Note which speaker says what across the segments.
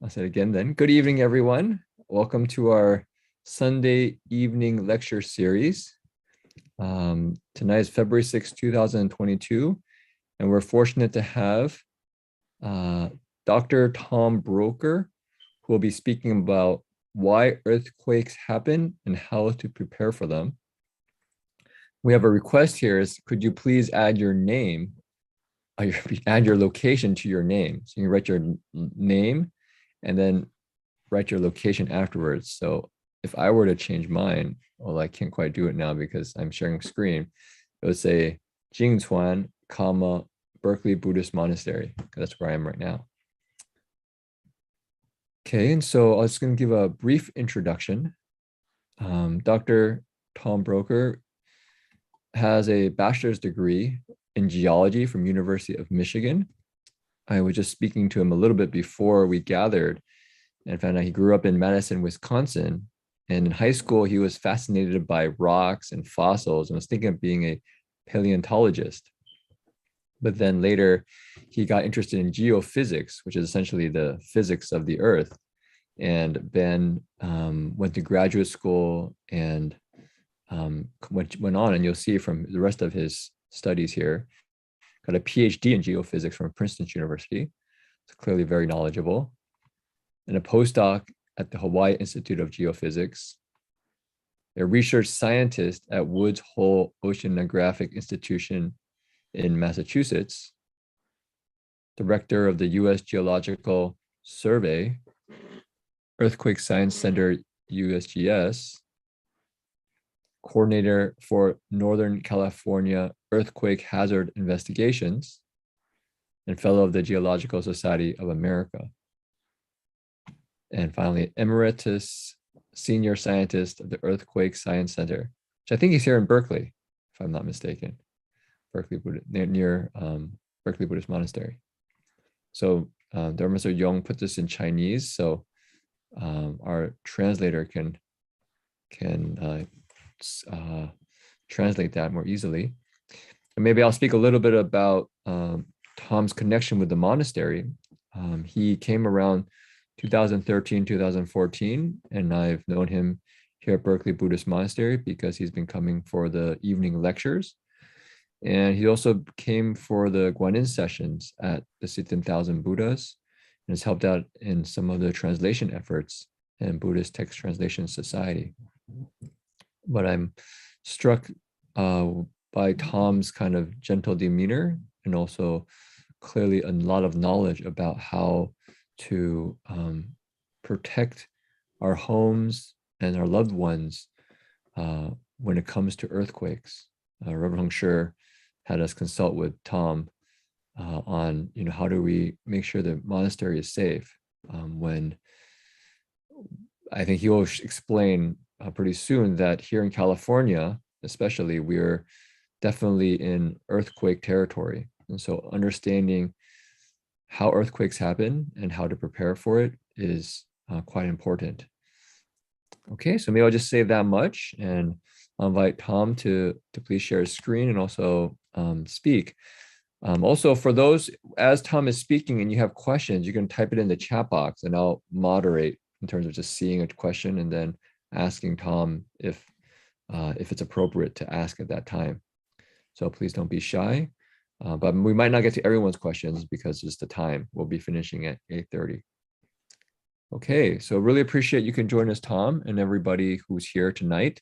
Speaker 1: I'll say it again then. Good evening, everyone. Welcome to our Sunday evening lecture series. Tonight is February 6, 2022, and we're fortunate to have Dr. Tom Brocher, who will be speaking about why earthquakes happen and how to prepare for them. We have a request here is, could you please add your name, add your location to your name. So you can write your name and then write your location afterwards. So if I were to change mine, well, I can't quite do it now because I'm sharing screen. It would say Jingchuan, comma, Berkeley Buddhist Monastery. That's where I am right now. Okay, and so I was going to give a brief introduction. Dr. Tom Brocher has a bachelor's degree in geology from University of Michigan. I was just speaking to him a little bit before we gathered and found out he grew up in Madison, Wisconsin. And in high school, he was fascinated by rocks and fossils and was thinking of being a paleontologist. But then later, he got interested in geophysics, which is essentially the physics of the earth. And then went to graduate school and went on, and you'll see from the rest of his studies here, got a PhD in geophysics from Princeton University. It's clearly very knowledgeable. And a postdoc at the Hawaii Institute of Geophysics, a research scientist at Woods Hole Oceanographic Institution in Massachusetts, director of the U.S. Geological Survey, Earthquake Science Center, USGS, coordinator for Northern California Earthquake Hazard Investigations, and fellow of the Geological Society of America. And finally, emeritus senior scientist of the Earthquake Science Center, which I think he's here in Berkeley, if I'm not mistaken, Berkeley, near Berkeley Buddhist Monastery. So Dharma Sir Yong put this in Chinese, so our translator can translate that more easily. And maybe I'll speak a little bit about Tom's connection with the monastery. He came around 2013, 2014, and I've known him here at Berkeley Buddhist Monastery because he's been coming for the evening lectures. And he also came for the Guanyin sessions at the 16,000 Buddhas and has helped out in some of the translation efforts in Buddhist Text Translation Society. But I'm struck by Tom's kind of gentle demeanor and also clearly a lot of knowledge about how to protect our homes and our loved ones when it comes to earthquakes. Reverend Hong Shi had us consult with Tom on, how do we make sure the monastery is safe when I think he will explain pretty soon that here in California, especially, we're definitely in earthquake territory. And so understanding how earthquakes happen and how to prepare for it is quite important. Okay, so maybe I'll just say that much and I'll invite Tom to please share his screen and also speak. Also, for those, as Tom is speaking and you have questions, you can type it in the chat box and I'll moderate in terms of just seeing a question and then asking Tom if it's appropriate to ask at that time. So please don't be shy. But we might not get to everyone's questions because it's the time. We'll be finishing at 8:30. Okay, so really appreciate you can join us, Tom, and everybody who's here tonight.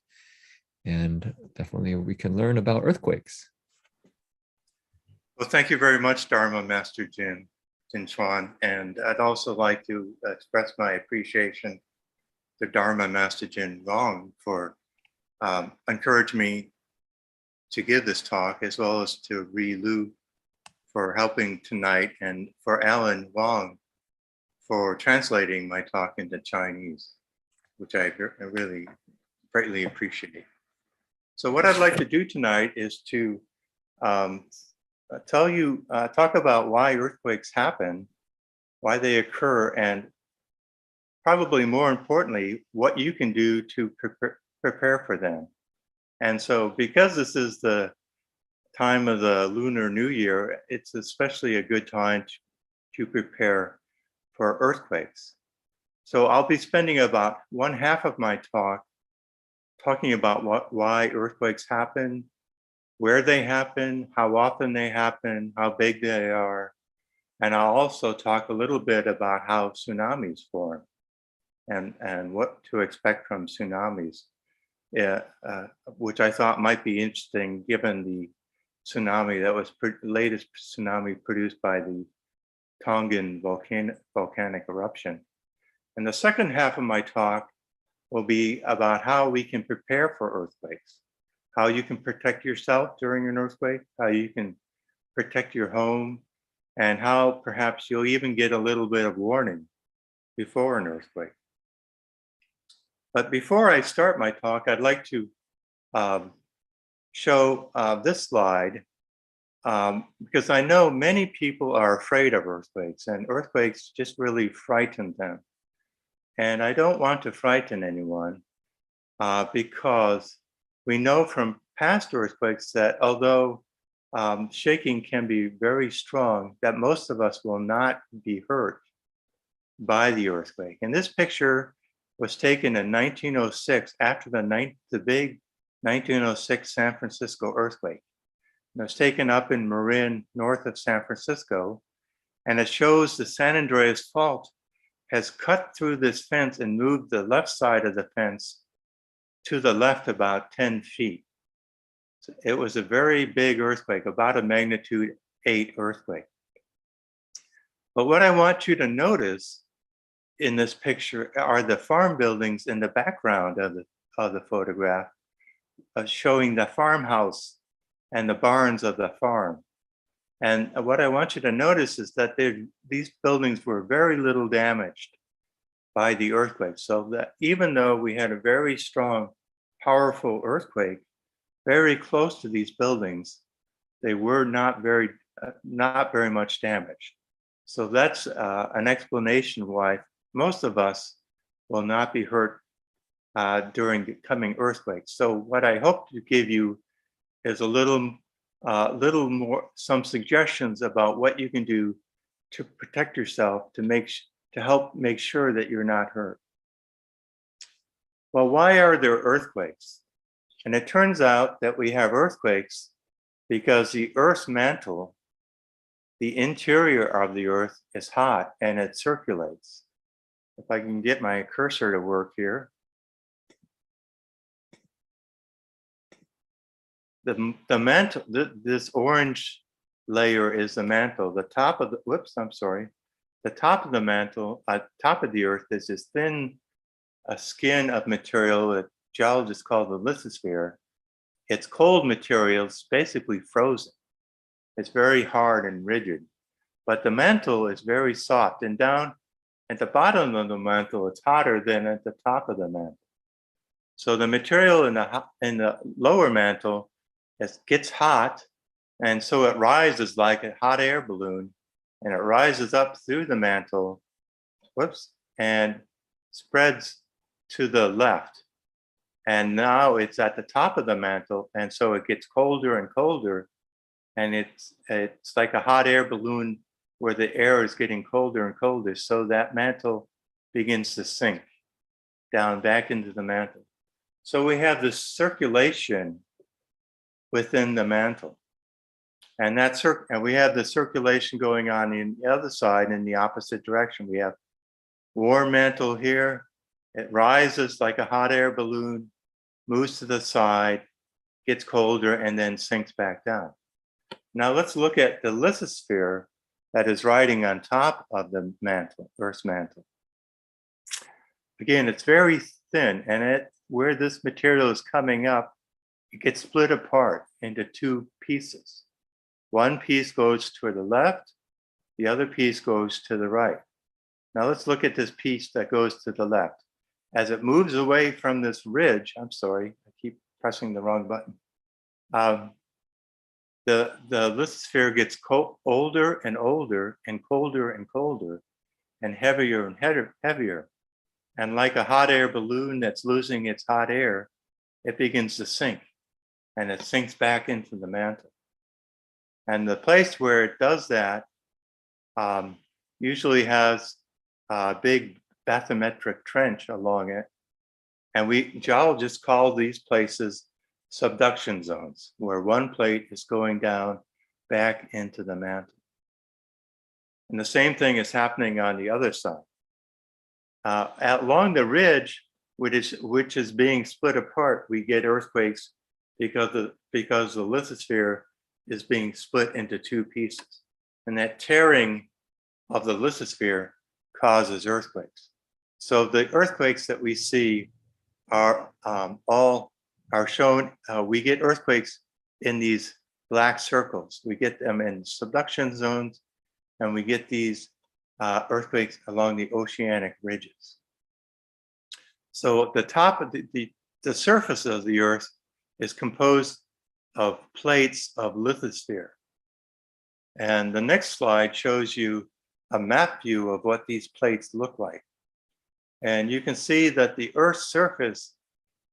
Speaker 1: And definitely we can learn about earthquakes.
Speaker 2: Well, thank you very much, Dharma Master Jin Chuan. And I'd also like to express my appreciation to Dharma Master Jin Wong for encouraging me to give this talk, as well as to Ri Lu for helping tonight, and for Alan Wong for translating my talk into Chinese, which I really greatly appreciate. So what I'd like to do tonight is to talk about why earthquakes happen, why they occur, and probably more importantly, what you can do to prepare for them. And so because this is the time of the Lunar New Year, it's especially a good time to prepare for earthquakes. So I'll be spending about one half of my talk talking about why earthquakes happen, where they happen, how often they happen, how big they are. And I'll also talk a little bit about how tsunamis form and what to expect from tsunamis, which I thought might be interesting given the tsunami that was latest tsunami produced by the Tongan volcanic eruption. And the second half of my talk will be about how we can prepare for earthquakes, how you can protect yourself during an earthquake, how you can protect your home, and how perhaps you'll even get a little bit of warning before an earthquake. But before I start my talk, I'd like to show this slide because I know many people are afraid of earthquakes, and earthquakes just really frighten them. And I don't want to frighten anyone because we know from past earthquakes that although shaking can be very strong, that most of us will not be hurt by the earthquake. And this picture was taken in 1906 after the big 1906 San Francisco earthquake. It was taken up in Marin, north of San Francisco, and it shows the San Andreas Fault has cut through this fence and moved the left side of the fence to the left about 10 feet. So it was a very big earthquake, about a magnitude 8 earthquake. But what I want you to notice in this picture are the farm buildings in the background of the photograph, showing the farmhouse and the barns of the farm. And what I want you to notice is that these buildings were very little damaged by the earthquake. So that even though we had a very strong, powerful earthquake very close to these buildings, they were not very much damaged. So that's an explanation why most of us will not be hurt during the coming earthquakes. So what I hope to give you is a little more, some suggestions about what you can do to protect yourself, to help make sure that you're not hurt. Well, why are there earthquakes? And it turns out that we have earthquakes because the Earth's mantle, the interior of the Earth, is hot and it circulates. If I can get my cursor to work here. The mantle, this orange layer is the mantle. The top of the top of the mantle, top of the Earth is this thin skin of material that geologists call the lithosphere. It's cold material, it's basically frozen. It's very hard and rigid, but the mantle is very soft, and down at the bottom of the mantle, it's hotter than at the top of the mantle. So the material in the lower mantle gets hot, and so it rises like a hot air balloon, and it rises up through the mantle, and spreads to the left. And now it's at the top of the mantle, and so it gets colder and colder, and it's like a hot air balloon where the air is getting colder and colder, so that mantle begins to sink down back into the mantle. So we have this circulation within the mantle, and we have the circulation going on in the other side in the opposite direction. We have warm mantle here. It rises like a hot air balloon, moves to the side, gets colder, and then sinks back down. Now let's look at the lithosphere that is riding on top of the mantle, Earth's mantle. Again, it's very thin, and where this material is coming up, it gets split apart into two pieces. One piece goes to the left, the other piece goes to the right. Now let's look at this piece that goes to the left. As it moves away from this ridge, I'm sorry, I keep pressing the wrong button. The lithosphere gets older and older and colder and colder and heavier and heavier. And like a hot air balloon that's losing its hot air, it begins to sink, and it sinks back into the mantle. And the place where it does that usually has big bathymetric trench along it. And geologists call these places subduction zones, where one plate is going down back into the mantle. And the same thing is happening on the other side. Along the ridge, which is being split apart, we get earthquakes because the lithosphere is being split into two pieces. And that tearing of the lithosphere causes earthquakes. So the earthquakes that we see are shown. We get earthquakes in these black circles. We get them in subduction zones, and we get these earthquakes along the oceanic ridges. So the top of the surface of the Earth is composed of plates of lithosphere. And the next slide shows you a map view of what these plates look like. And you can see that the Earth's surface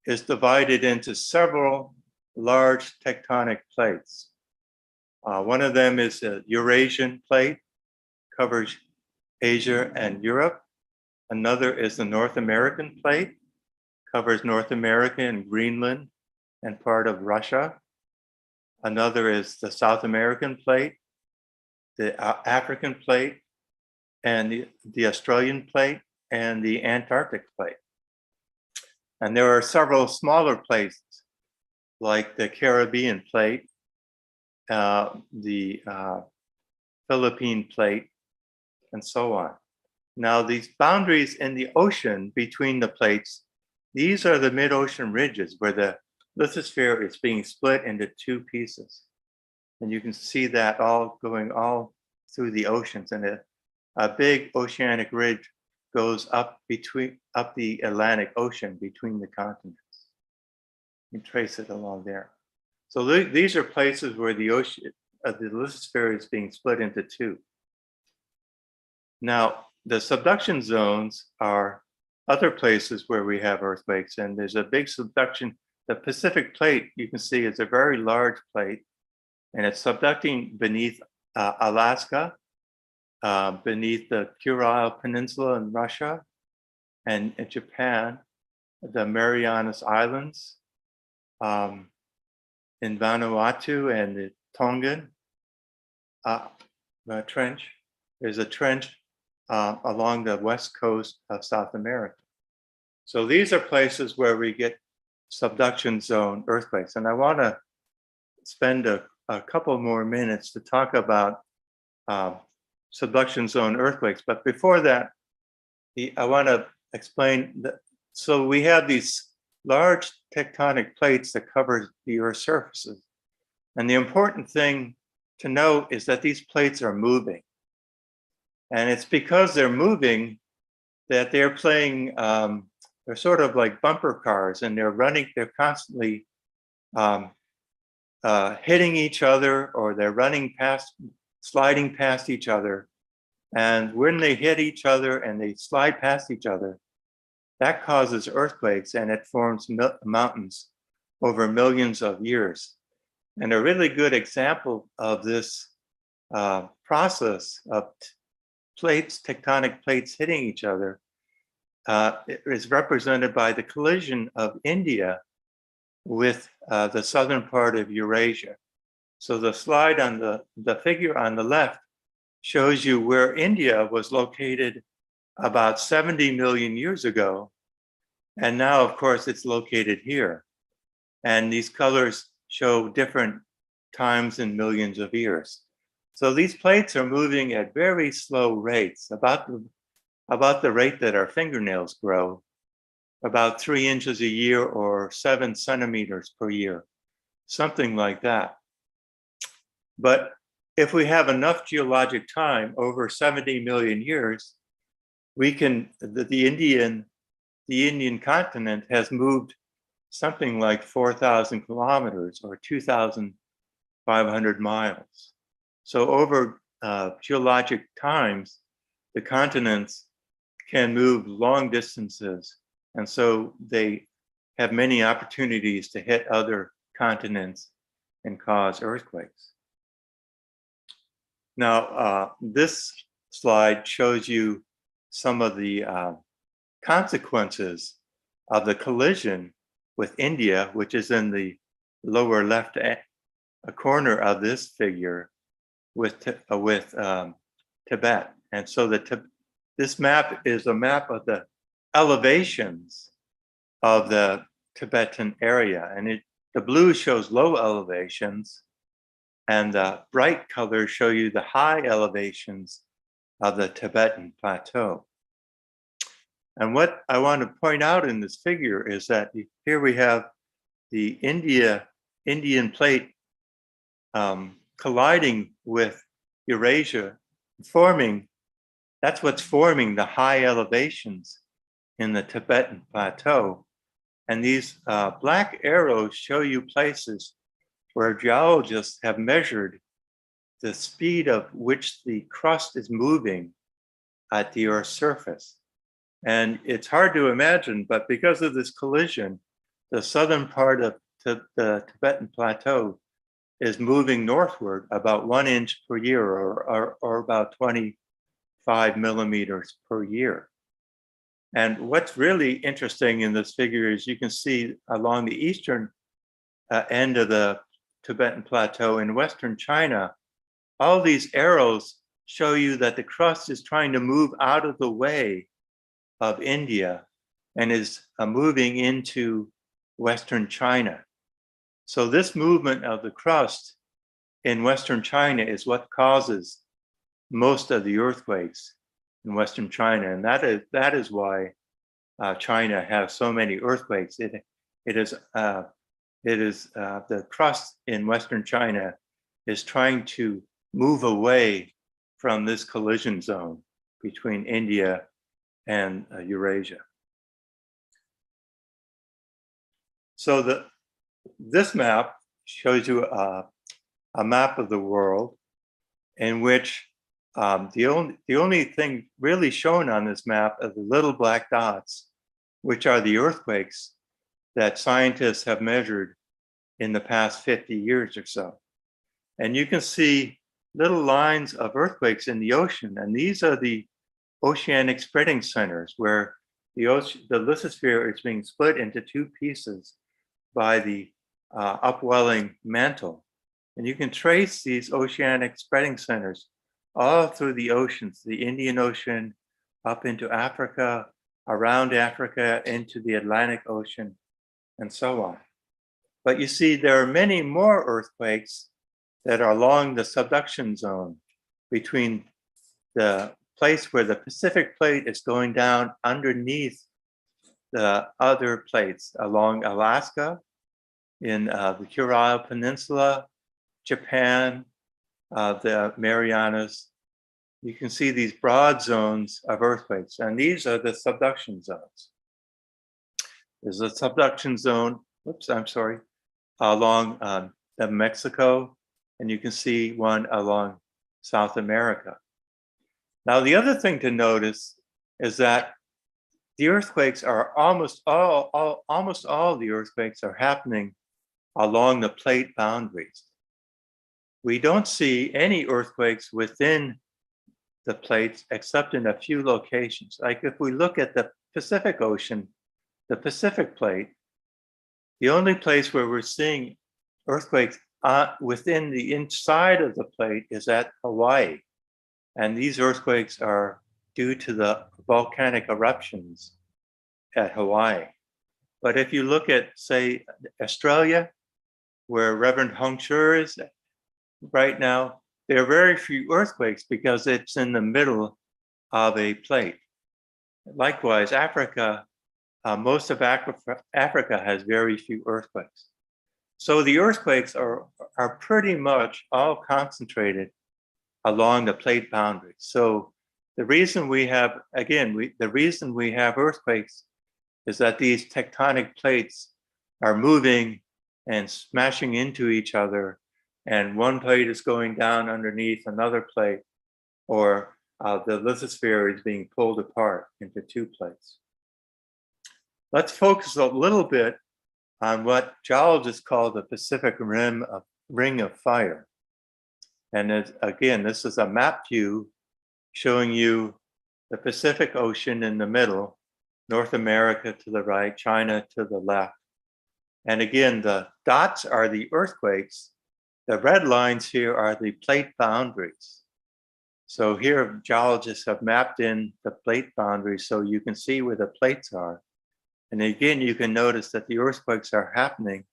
Speaker 2: is divided into several large tectonic plates. One of them is a Eurasian plate, covers Asia and Europe. Another is the North American plate, covers North America and Greenland and part of Russia. Another is the South American plate, the African plate, and the Australian plate, and the Antarctic plate. And there are several smaller plates, like the Caribbean plate, the Philippine plate, and so on. Now, these boundaries in the ocean between the plates, these are the mid-ocean ridges where the lithosphere is being split into two pieces. And you can see that all going all through the oceans. And a big oceanic ridge goes up the Atlantic Ocean between the continents. You can trace it along there. So these are places where the lithosphere is being split into two. Now, the subduction zones are other places where we have earthquakes, and there's a big subduction. The Pacific plate, you can see, is a very large plate, and it's subducting beneath Alaska, beneath the Kuril Peninsula in Russia, and in Japan, the Marianas Islands, in Vanuatu and the Tongan trench. There's a trench along the west coast of South America. So these are places where we get subduction zone earthquakes. And I want to spend a couple more minutes to talk about subduction zone earthquakes. But before that, I want to explain that. So we have these large tectonic plates that cover the Earth's surfaces. And the important thing to note is that these plates are moving. And it's because they're moving that they're playing, they're sort of like bumper cars, and they're constantly hitting each other, or they're sliding past each other. And when they hit each other and they slide past each other, that causes earthquakes, and it forms mountains over millions of years. And a really good example of this process of tectonic plates hitting each other is represented by the collision of India with the southern part of Eurasia. So the slide on the figure on the left shows you where India was located about 70 million years ago. And now, of course, it's located here. And these colors show different times in millions of years. So these plates are moving at very slow rates, about the rate that our fingernails grow, about 3 inches a year or 7 centimeters per year, something like that. But if we have enough geologic time, over 70 million years, we can, the Indian continent has moved something like 4,000 kilometers or 2,500 miles. So over geologic times, the continents can move long distances. And so they have many opportunities to hit other continents and cause earthquakes. Now, this slide shows you some of the consequences of the collision with India, which is in the lower left corner of this figure, with Tibet. And so this map is a map of the elevations of the Tibetan area. And the blue shows low elevations, and the bright colors show you the high elevations of the Tibetan plateau. And what I want to point out in this figure is that here we have the Indian plate colliding with Eurasia, that's what's forming the high elevations in the Tibetan plateau. And these black arrows show you places where geologists have measured the speed of which the crust is moving at the Earth's surface. And it's hard to imagine, but because of this collision, the southern part of the Tibetan plateau is moving northward about 1 inch per year, or about 25 millimeters per year. And what's really interesting in this figure is you can see along the eastern end of the Tibetan plateau in Western China, all these arrows show you that the crust is trying to move out of the way of India and is moving into Western China. So this movement of the crust in Western China is what causes most of the earthquakes in Western China. And that is why China has so many earthquakes. It is the crust in Western China is trying to move away from this collision zone between India and Eurasia. So this map shows you a map of the world in which the only thing really shown on this map are the little black dots, which are the earthquakes that scientists have measured in the past 50 years or so. And you can see little lines of earthquakes in the ocean, and these are the oceanic spreading centers where the lithosphere is being split into two pieces by the upwelling mantle. And you can trace these oceanic spreading centers all through the oceans, the Indian Ocean, up into Africa, around Africa, into the Atlantic Ocean, and so on. But you see, there are many more earthquakes that are along the subduction zone between the place where the Pacific plate is going down underneath the other plates, along Alaska, in the Kuril Peninsula, Japan, the Marianas. You can see these broad zones of earthquakes, and these are the subduction zones. There's a subduction zone, along the Mexico, and you can see one along South America. Now, the other thing to notice is that the earthquakes are almost all the earthquakes are happening along the plate boundaries. We don't see any earthquakes within the plates except in a few locations. Like if we look at the Pacific Ocean, the Pacific plate, the only place where we're seeing earthquakes within the inside of the plate is at Hawaii. And these earthquakes are due to the volcanic eruptions at Hawaii. But if you look at, say, Australia, where Reverend Hong Shur is right now, there are very few earthquakes because it's in the middle of a plate. Likewise, Africa, most of Africa has very few earthquakes. So the earthquakes are pretty much all concentrated along the plate boundaries. So the reason we have, the reason we have earthquakes is that these tectonic plates are moving and smashing into each other, and one plate is going down underneath another plate, or the lithosphere is being pulled apart into two plates. Let's focus a little bit on what geologists call the Pacific Ring of Fire. And again, this is a map view showing you the Pacific Ocean in the middle, North America to the right, China to the left. And again, the dots are the earthquakes. The red lines here are the plate boundaries. So here, geologists have mapped in the plate boundaries so you can see where the plates are. And again, you can notice that the earthquakes are happening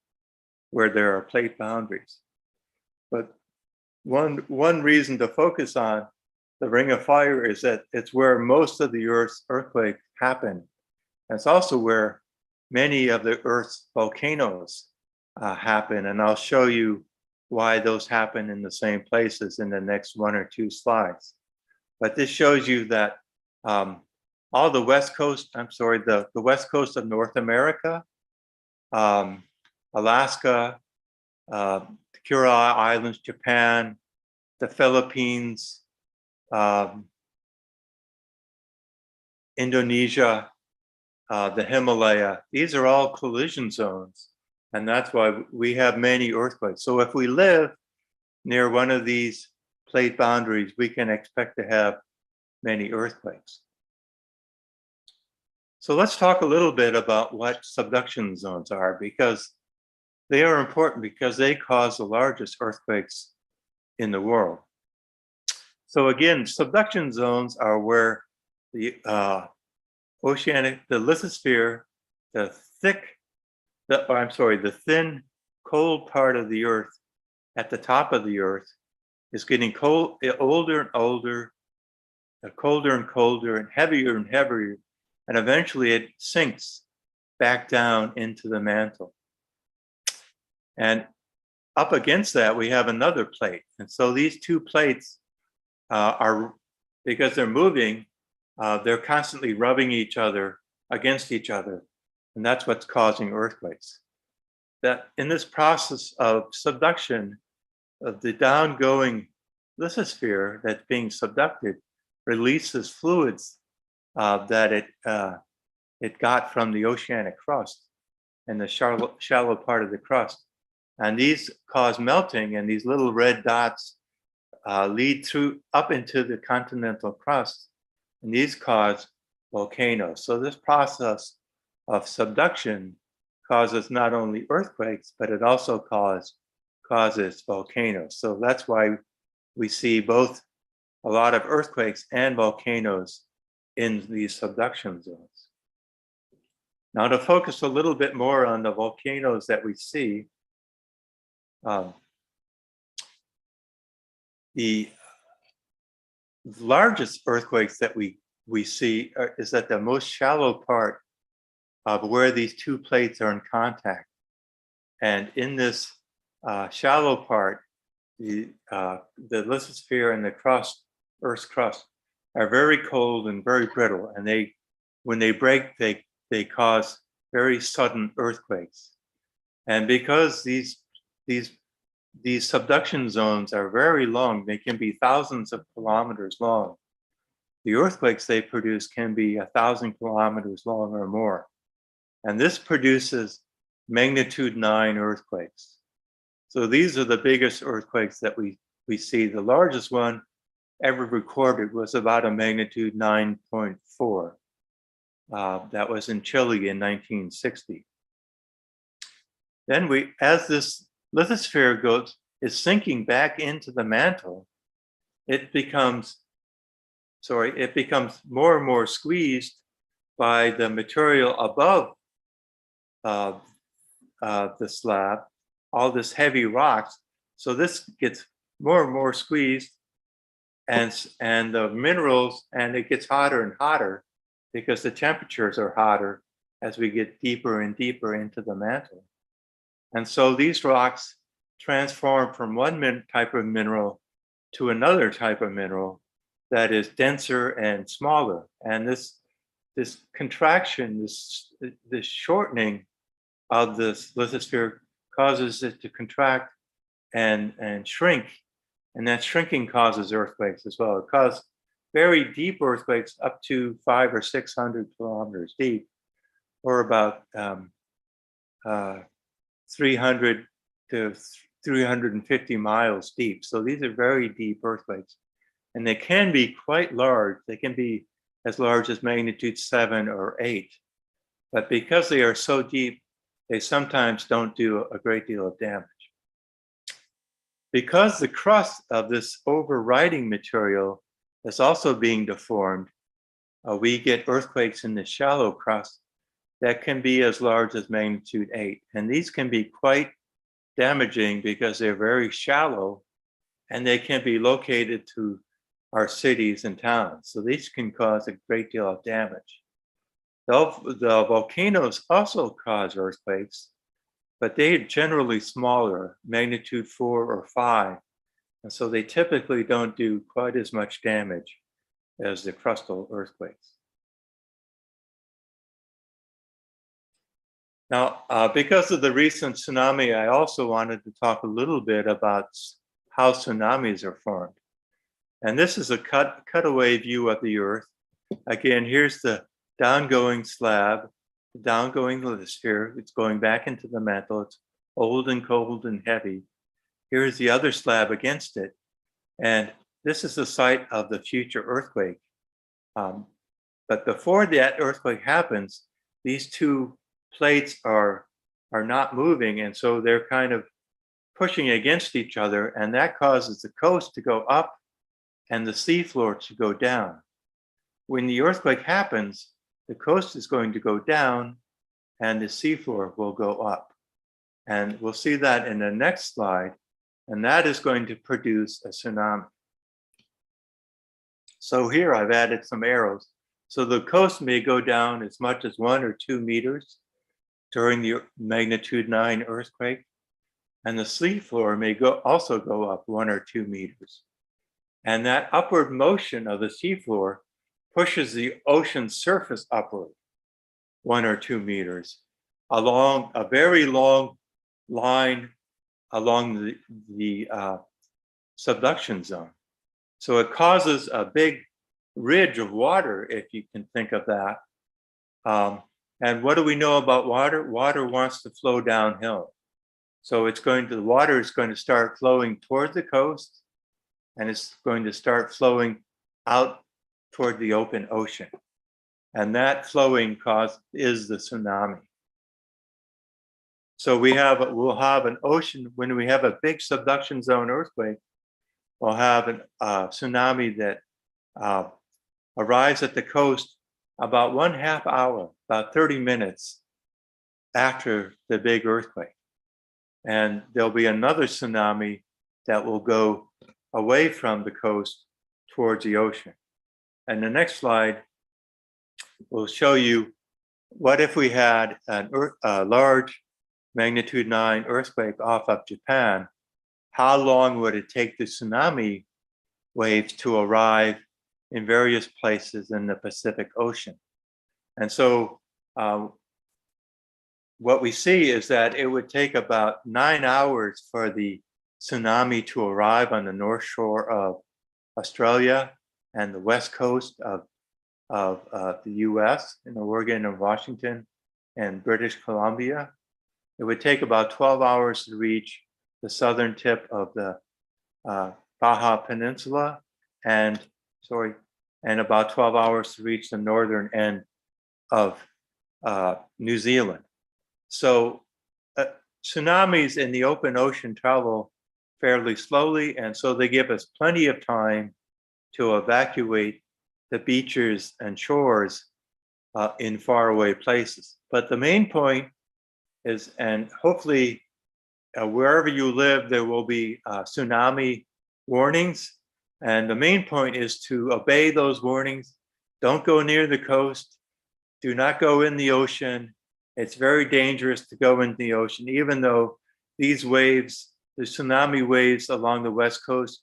Speaker 2: where there are plate boundaries. But one reason to focus on the Ring of Fire is that it's where most of the Earth's earthquakes happen. And it's also where many of the Earth's volcanoes happen. And I'll show you why those happen in the same places in the next 1 or 2 slides. But this shows you that all the west coast, the west coast of North America, Alaska, the Kuril Islands, Japan, the Philippines, Indonesia, the Himalaya, these are all collision zones. And that's why we have many earthquakes. So if we live near one of these plate boundaries, we can expect to have many earthquakes. So let's talk a little bit about what subduction zones are, because they are important because they cause the largest earthquakes in the world. So again, subduction zones are where the lithosphere, the thin, cold part of the Earth at the top of the Earth is getting older and older, colder and colder, and heavier, and eventually it sinks back down into the mantle. And up against that, we have another plate. And so these two plates are, because they're moving, they're constantly rubbing each other against each other. And that's what's causing earthquakes. That in this process of subduction, of the downgoing lithosphere that's being subducted releases fluids that it got from the oceanic crust and the shallow part of the crust. And these cause melting, and these little red dots lead through up into the continental crust, and these cause volcanoes. So this process of subduction causes not only earthquakes, but it also causes volcanoes. So that's why we see both a lot of earthquakes and volcanoes in these subduction zones. Now, to focus a little bit more on the volcanoes that we see, the largest earthquakes that we see is at the most shallow part of where these two plates are in contact. And in this shallow part, the lithosphere and the crust, Earth's crust, are very cold and very brittle. And when they break, they cause very sudden earthquakes. And because these subduction zones are very long, they can be thousands of kilometers long. The earthquakes they produce can be 1,000 kilometers long or more. And this produces magnitude 9 earthquakes. So these are the biggest earthquakes that we see. The largest one ever recorded was about a magnitude 9.4. That was in Chile in 1960. Then as this lithosphere is sinking back into the mantle, it becomes more and more squeezed by the material above the slab, all this heavy rocks. So this gets more and more squeezed, and the minerals, and it gets hotter and hotter because the temperatures are hotter as we get deeper and deeper into the mantle. And so these rocks transform from one type of mineral to another type of mineral that is denser and smaller. And this contraction, this shortening of this lithosphere causes it to contract and shrink. And that shrinking causes earthquakes as well. It causes very deep earthquakes up to 500 or 600 kilometers deep, or about 300 to 350 miles deep. So these are very deep earthquakes. And they can be quite large. They can be as large as magnitude 7 or 8. But because they are so deep, they sometimes don't do a great deal of damage. Because the crust of this overriding material is also being deformed, we get earthquakes in the shallow crust that can be as large as magnitude 8. And these can be quite damaging because they're very shallow and they can be located to our cities and towns. So these can cause a great deal of damage. The volcanoes also cause earthquakes, but they're generally smaller, magnitude 4 or 5. And so they typically don't do quite as much damage as the crustal earthquakes. Now, because of the recent tsunami, I also wanted to talk a little bit about how tsunamis are formed. And this is a cutaway view of the Earth. Again, here's the downgoing slab, the downgoing lithosphere. It's going back into the mantle. It's old and cold and heavy. Here's the other slab against it. And this is the site of the future earthquake. But before that earthquake happens, these two plates are not moving. And so they're kind of pushing against each other. And that causes the coast to go up and the seafloor to go down. When the earthquake happens, the coast is going to go down and the seafloor will go up. And we'll see that in the next slide. And that is going to produce a tsunami. So here I've added some arrows. So the coast may go down as much as 1 or 2 meters during the magnitude 9 earthquake. And the seafloor may also go up 1 or 2 meters. And that upward motion of the seafloor pushes the ocean surface upward 1 or 2 meters along a very long line along the subduction zone. So it causes a big ridge of water, if you can think of that. And what do we know about water? Water wants to flow downhill. So the water is going to start flowing toward the coast, and it's going to start flowing out toward the open ocean. And that flowing is the tsunami. So we'll have an ocean, when we have a big subduction zone earthquake, we'll have a tsunami that arrives at the coast about 1/2 hour, about 30 minutes after the big earthquake. And there'll be another tsunami that will go away from the coast towards the ocean. And the next slide will show you what if we had a large magnitude 9 earthquake off of Japan. How long would it take the tsunami waves to arrive in various places in the Pacific Ocean? And so what we see is that it would take about 9 hours for the tsunami to arrive on the north shore of Australia and the west coast of the US, in Oregon and Washington and British Columbia. It would take about 12 hours to reach the southern tip of the Baja Peninsula and about 12 hours to reach the northern end of New Zealand. So tsunamis in the open ocean travel fairly slowly, and so they give us plenty of time to evacuate the beaches and shores in faraway places. But the main point is, and hopefully wherever you live, there will be tsunami warnings. And the main point is to obey those warnings. Don't go near the coast. Do not go in the ocean. It's very dangerous to go into the ocean, even though these waves, the tsunami waves along the west coast,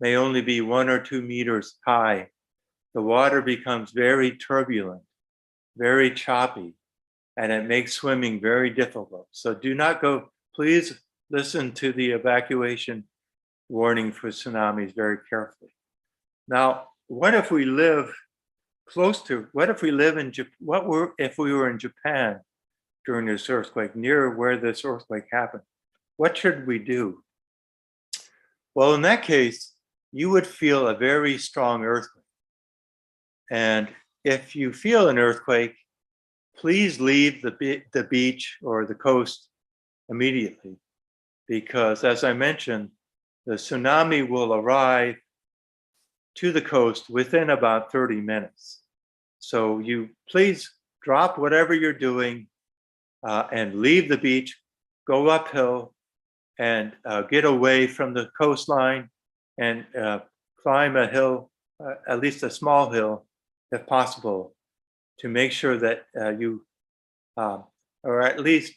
Speaker 2: may only be 1 or 2 meters high. The water becomes very turbulent, very choppy, and it makes swimming very difficult. So do not go. Please listen to the evacuation warning for tsunamis very carefully. Now, what if we live if we were in Japan during this earthquake, near where this earthquake happened? What should we do? Well, in that case, you would feel a very strong earthquake. And if you feel an earthquake, please leave the beach or the coast immediately, because as I mentioned, the tsunami will arrive to the coast within about 30 minutes. So you please drop whatever you're doing and leave the beach, go uphill and get away from the coastline and climb a hill, at least a small hill, if possible, to make sure that you are at least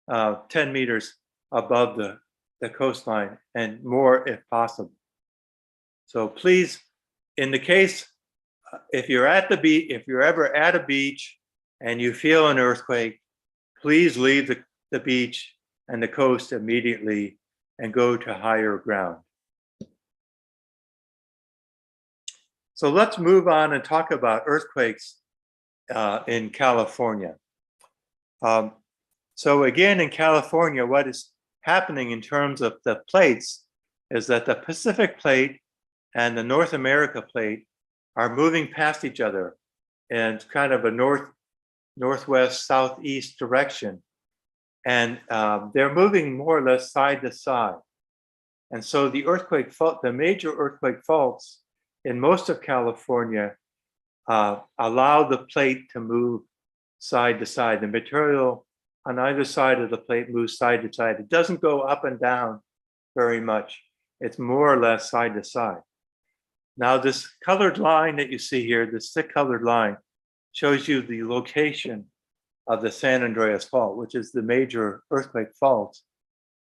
Speaker 2: 10 meters above the coastline and more if possible. So please, in the case, if you're at the beach, if you're ever at a beach and you feel an earthquake, please leave the beach and the coast immediately and go to higher ground. So let's move on and talk about earthquakes in California. So again, in California, what is happening in terms of the plates is that the Pacific plate and the North America plate are moving past each other in kind of a northwest, southeast direction. And they're moving more or less side to side. And so the major earthquake faults in most of California allow the plate to move side to side. The material on either side of the plate moves side to side. It doesn't go up and down very much. It's more or less side to side. Now, this colored line that you see here, this thick colored line, shows you the location of the San Andreas Fault, which is the major earthquake fault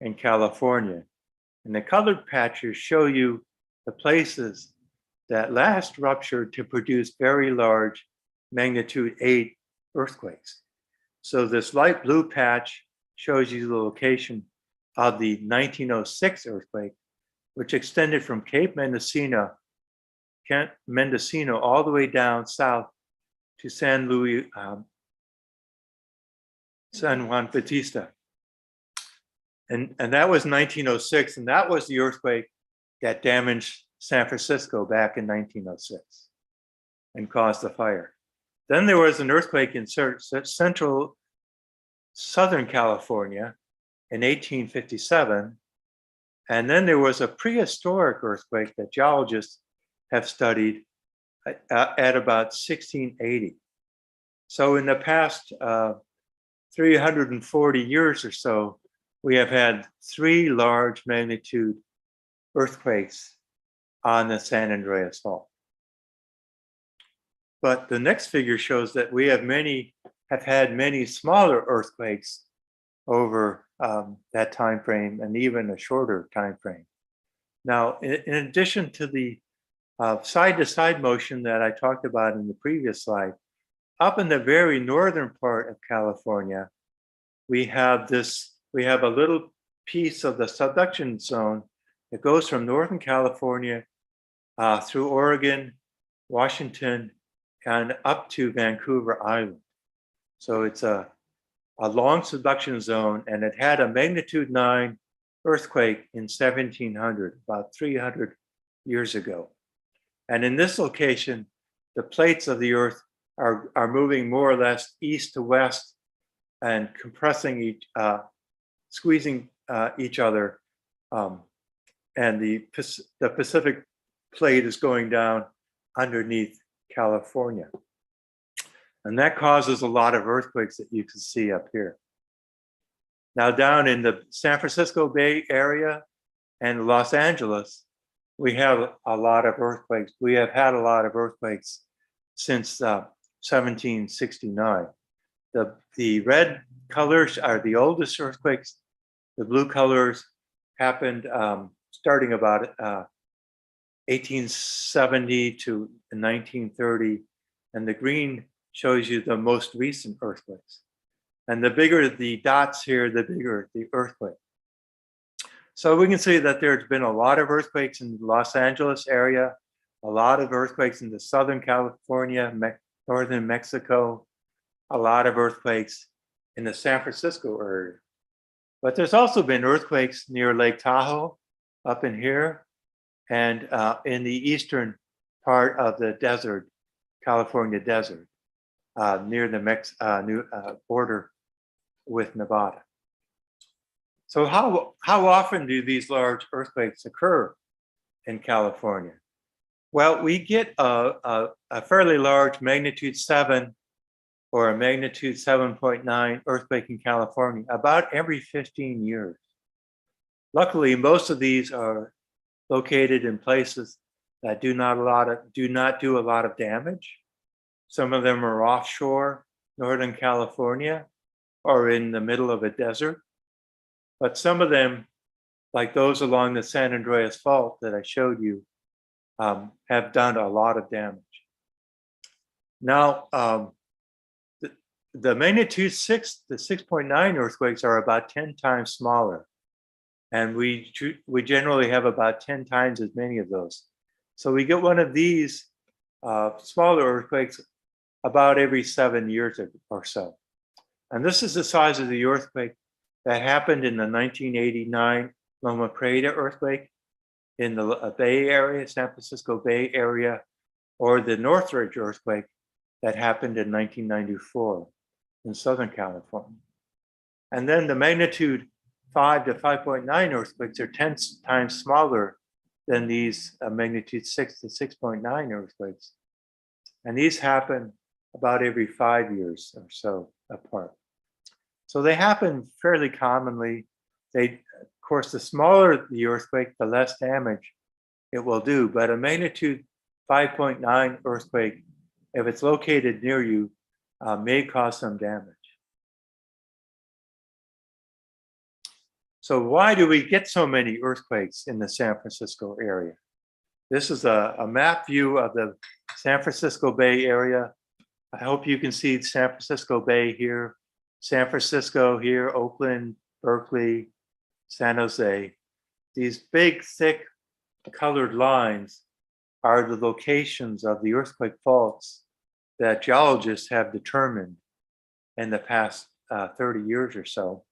Speaker 2: in California. And the colored patches show you the places that last ruptured to produce very large magnitude 8 earthquakes. So this light blue patch shows you the location of the 1906 earthquake, which extended from Cape Mendocino all the way down south to San Juan Bautista. And that was 1906, and that was the earthquake that damaged San Francisco back in 1906 and caused the fire. Then there was an earthquake in central Southern California in 1857. And then there was a prehistoric earthquake that geologists have studied at about 1680. So in the past 340 years or so, we have had 3 large magnitude earthquakes on the San Andreas Fault. But the next figure shows that we have had many smaller earthquakes over that time frame, and even a shorter time frame. Now, in addition to the side-to-side motion that I talked about in the previous slide, up in the very northern part of California, we have a little piece of the subduction zone that goes from Northern California through Oregon, Washington, and up to Vancouver Island. So it's a long subduction zone, and it had a magnitude 9 earthquake in 1700, about 300 years ago. And in this location, the plates of the earth are moving more or less east to west and compressing squeezing each other. And the Pacific plate is going down underneath California. And that causes a lot of earthquakes that you can see up here. Now down in the San Francisco Bay Area and Los Angeles, we have a lot of earthquakes. We have had a lot of earthquakes since 1769. The red colors are the oldest earthquakes. The blue colors happened starting about 1870 to 1930, and the green shows you the most recent earthquakes. And the bigger the dots here, the bigger the earthquake. So we can see that there's been a lot of earthquakes in the Los Angeles area, a lot of earthquakes in the Southern California, Northern Mexico, a lot of earthquakes in the San Francisco area. But there's also been earthquakes near Lake Tahoe, up in here, and in the eastern part of the desert California desert near the border with Nevada. So how often do these large earthquakes occur in California? Well, we get a fairly large magnitude 7 or a magnitude 7.9 earthquake in California about every 15 years. Luckily, most of these are located in places that do not do a lot of damage. Some of them are offshore, Northern California, or in the middle of a desert. But some of them, like those along the San Andreas Fault that I showed you, have done a lot of damage. Now, the magnitude 6, the 6.9 earthquakes are about 10 times smaller. And we generally have about 10 times as many of those. So we get one of these smaller earthquakes about every 7 years or so. And this is the size of the earthquake that happened in the 1989 Loma Prieta earthquake in the Bay Area, San Francisco Bay Area, or the Northridge earthquake that happened in 1994 in Southern California. And then the magnitude 5 to 5.9 earthquakes are 10 times smaller than these magnitude 6 to 6.9 earthquakes. And these happen about every 5 years or so apart. So they happen fairly commonly. Of course, the smaller the earthquake, the less damage it will do. But a magnitude 5.9 earthquake, if it's located near you, may cause some damage. So why do we get so many earthquakes in the San Francisco area? This is a map view of the San Francisco Bay Area. I hope you can see San Francisco Bay here, San Francisco here, Oakland, Berkeley, San Jose. These big, thick, colored lines are the locations of the earthquake faults that geologists have determined in the past 30 years or so.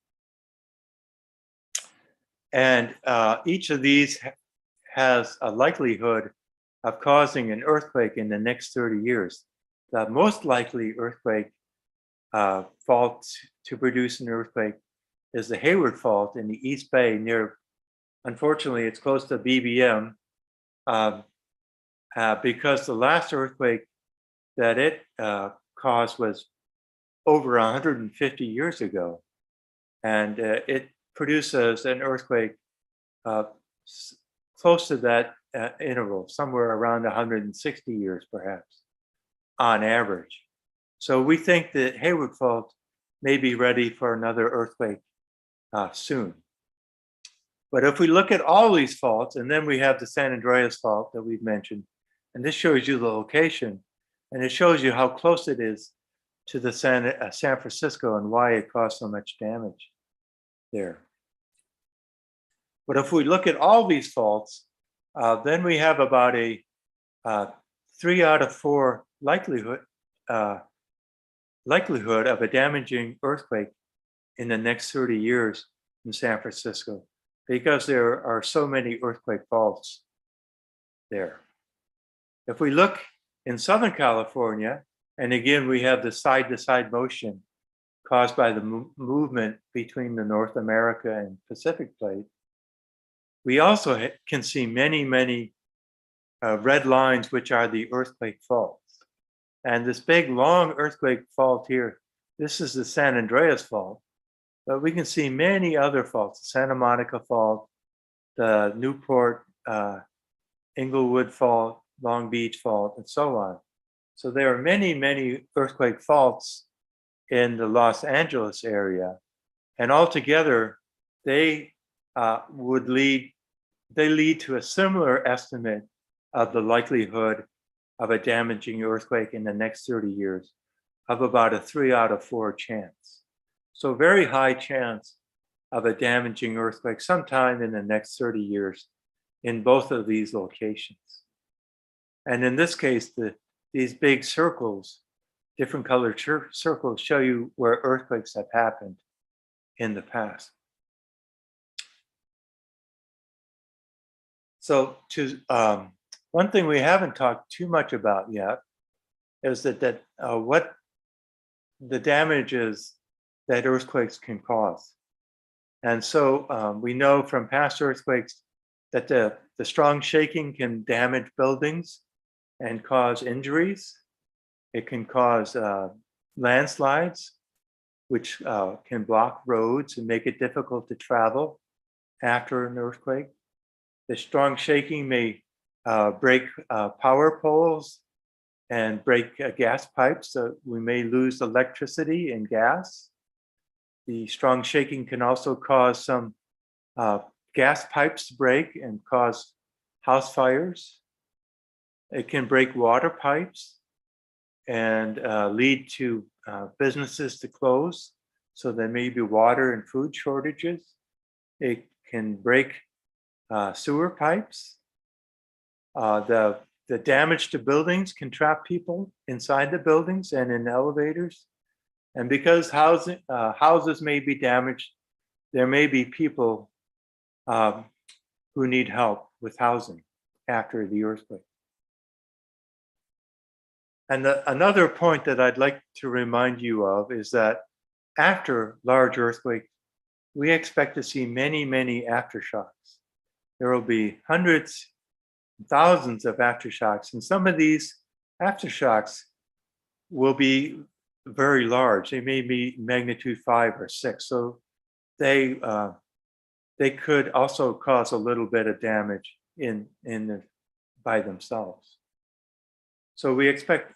Speaker 2: And each of these has a likelihood of causing an earthquake in the next 30 years. The most likely earthquake fault to produce an earthquake is the Hayward Fault in the East Bay near, unfortunately, it's close to BBM, because the last earthquake that it caused was over 150 years ago. And it produces an earthquake close to that interval, somewhere around 160 years, perhaps, on average. So we think that Hayward Fault may be ready for another earthquake soon. But if we look at all these faults, and then we have the San Andreas Fault that we've mentioned, and this shows you the location, and it shows you how close it is to the San Francisco and why it caused so much damage there. But if we look at all these faults, then we have about a 3 out of 4 likelihood of a damaging earthquake in the next 30 years in San Francisco, because there are so many earthquake faults there. If we look in Southern California, and again, we have the side-to-side motion caused by the movement between the North America and Pacific plate, we also can see many, many red lines, which are the earthquake faults. And this big, long earthquake fault here, this is the San Andreas Fault. But we can see many other faults, the Santa Monica Fault, the Newport, Inglewood Fault, Long Beach Fault, and so on. So there are many, many earthquake faults in the Los Angeles area. And altogether, they lead to a similar estimate of the likelihood of a damaging earthquake in the next 30 years of about a 3 out of 4 chance. So very high chance of a damaging earthquake sometime in the next 30 years in both of these locations. And in this case, these big circles, different colored circles, show you where earthquakes have happened in the past. So one thing we haven't talked too much about yet is that what the damage is that earthquakes can cause. And so we know from past earthquakes that the strong shaking can damage buildings and cause injuries. It can cause landslides, which can block roads and make it difficult to travel after an earthquake. The strong shaking may break power poles and break gas pipes, so we may lose electricity and gas. The strong shaking can also cause some gas pipes to break and cause house fires. It can break water pipes and lead to businesses to close, so there may be water and food shortages. It can break sewer pipes. The damage to buildings can trap people inside the buildings and in elevators. And because houses may be damaged, there may be people who need help with housing after the earthquake. And another point that I'd like to remind you of is that after large earthquakes, we expect to see many, many aftershocks. There will be hundreds, thousands of aftershocks, and some of these aftershocks will be very large. They may be magnitude 5 or 6, so they could also cause a little bit of damage by themselves. So we expect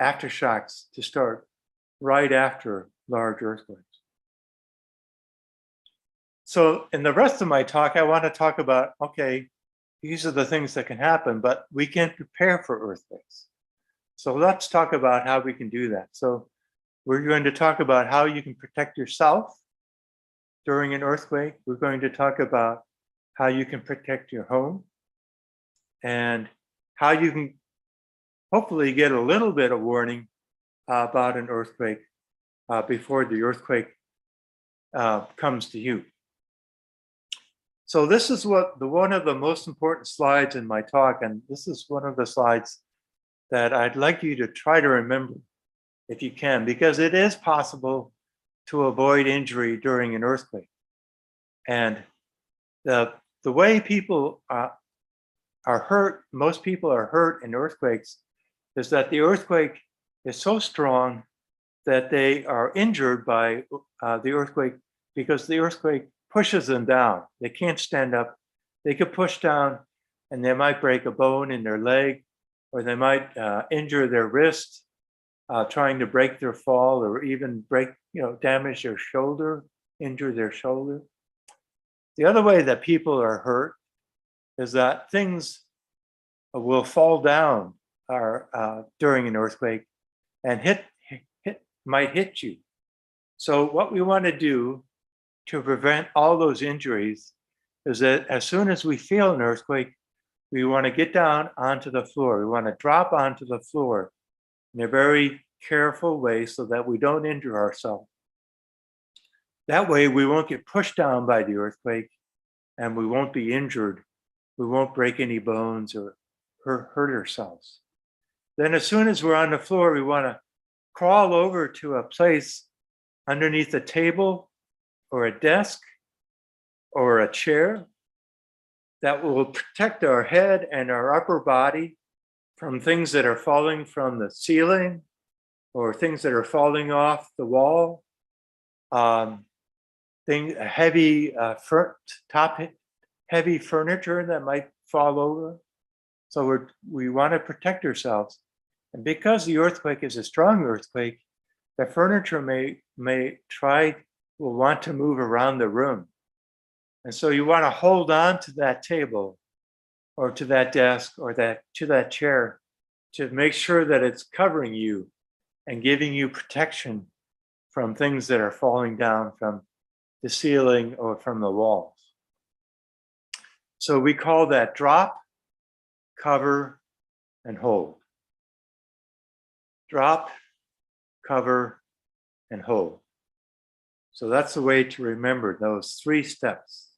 Speaker 2: aftershocks to start right after large earthquakes. So in the rest of my talk, I want to talk about, okay, these are the things that can happen, but we can prepare for earthquakes. So let's talk about how we can do that. So we're going to talk about how you can protect yourself during an earthquake. We're going to talk about how you can protect your home and how you can hopefully get a little bit of warning about an earthquake before the earthquake comes to you. So this is one of the most important slides in my talk, and this is one of the slides that I'd like you to try to remember if you can, because it is possible to avoid injury during an earthquake. And the way people are hurt, most people are hurt in earthquakes, is that the earthquake is so strong that they are injured by the earthquake because the earthquake pushes them down. They can't stand up. They could push down and they might break a bone in their leg, or they might injure their wrist trying to break their fall, or even damage their shoulder, injure their shoulder. The other way that people are hurt is that things will fall down during an earthquake and might hit you. So what we want to do to prevent all those injuries is that as soon as we feel an earthquake, we want to get down onto the floor. We want to drop onto the floor in a very careful way so that we don't injure ourselves. That way we won't get pushed down by the earthquake and we won't be injured. We won't break any bones or hurt ourselves. Then as soon as we're on the floor, we want to crawl over to a place underneath a table or a desk or a chair that will protect our head and our upper body from things that are falling from the ceiling or things that are falling off the wall, heavy furniture that might fall over. So we want to protect ourselves. And because the earthquake is a strong earthquake, the furniture will want to move around the room. And so you want to hold on to that table or to that desk or to that chair to make sure that it's covering you and giving you protection from things that are falling down from the ceiling or from the walls. So we call that drop, cover, and hold. Drop, cover, and hold. So that's the way to remember those 3 steps.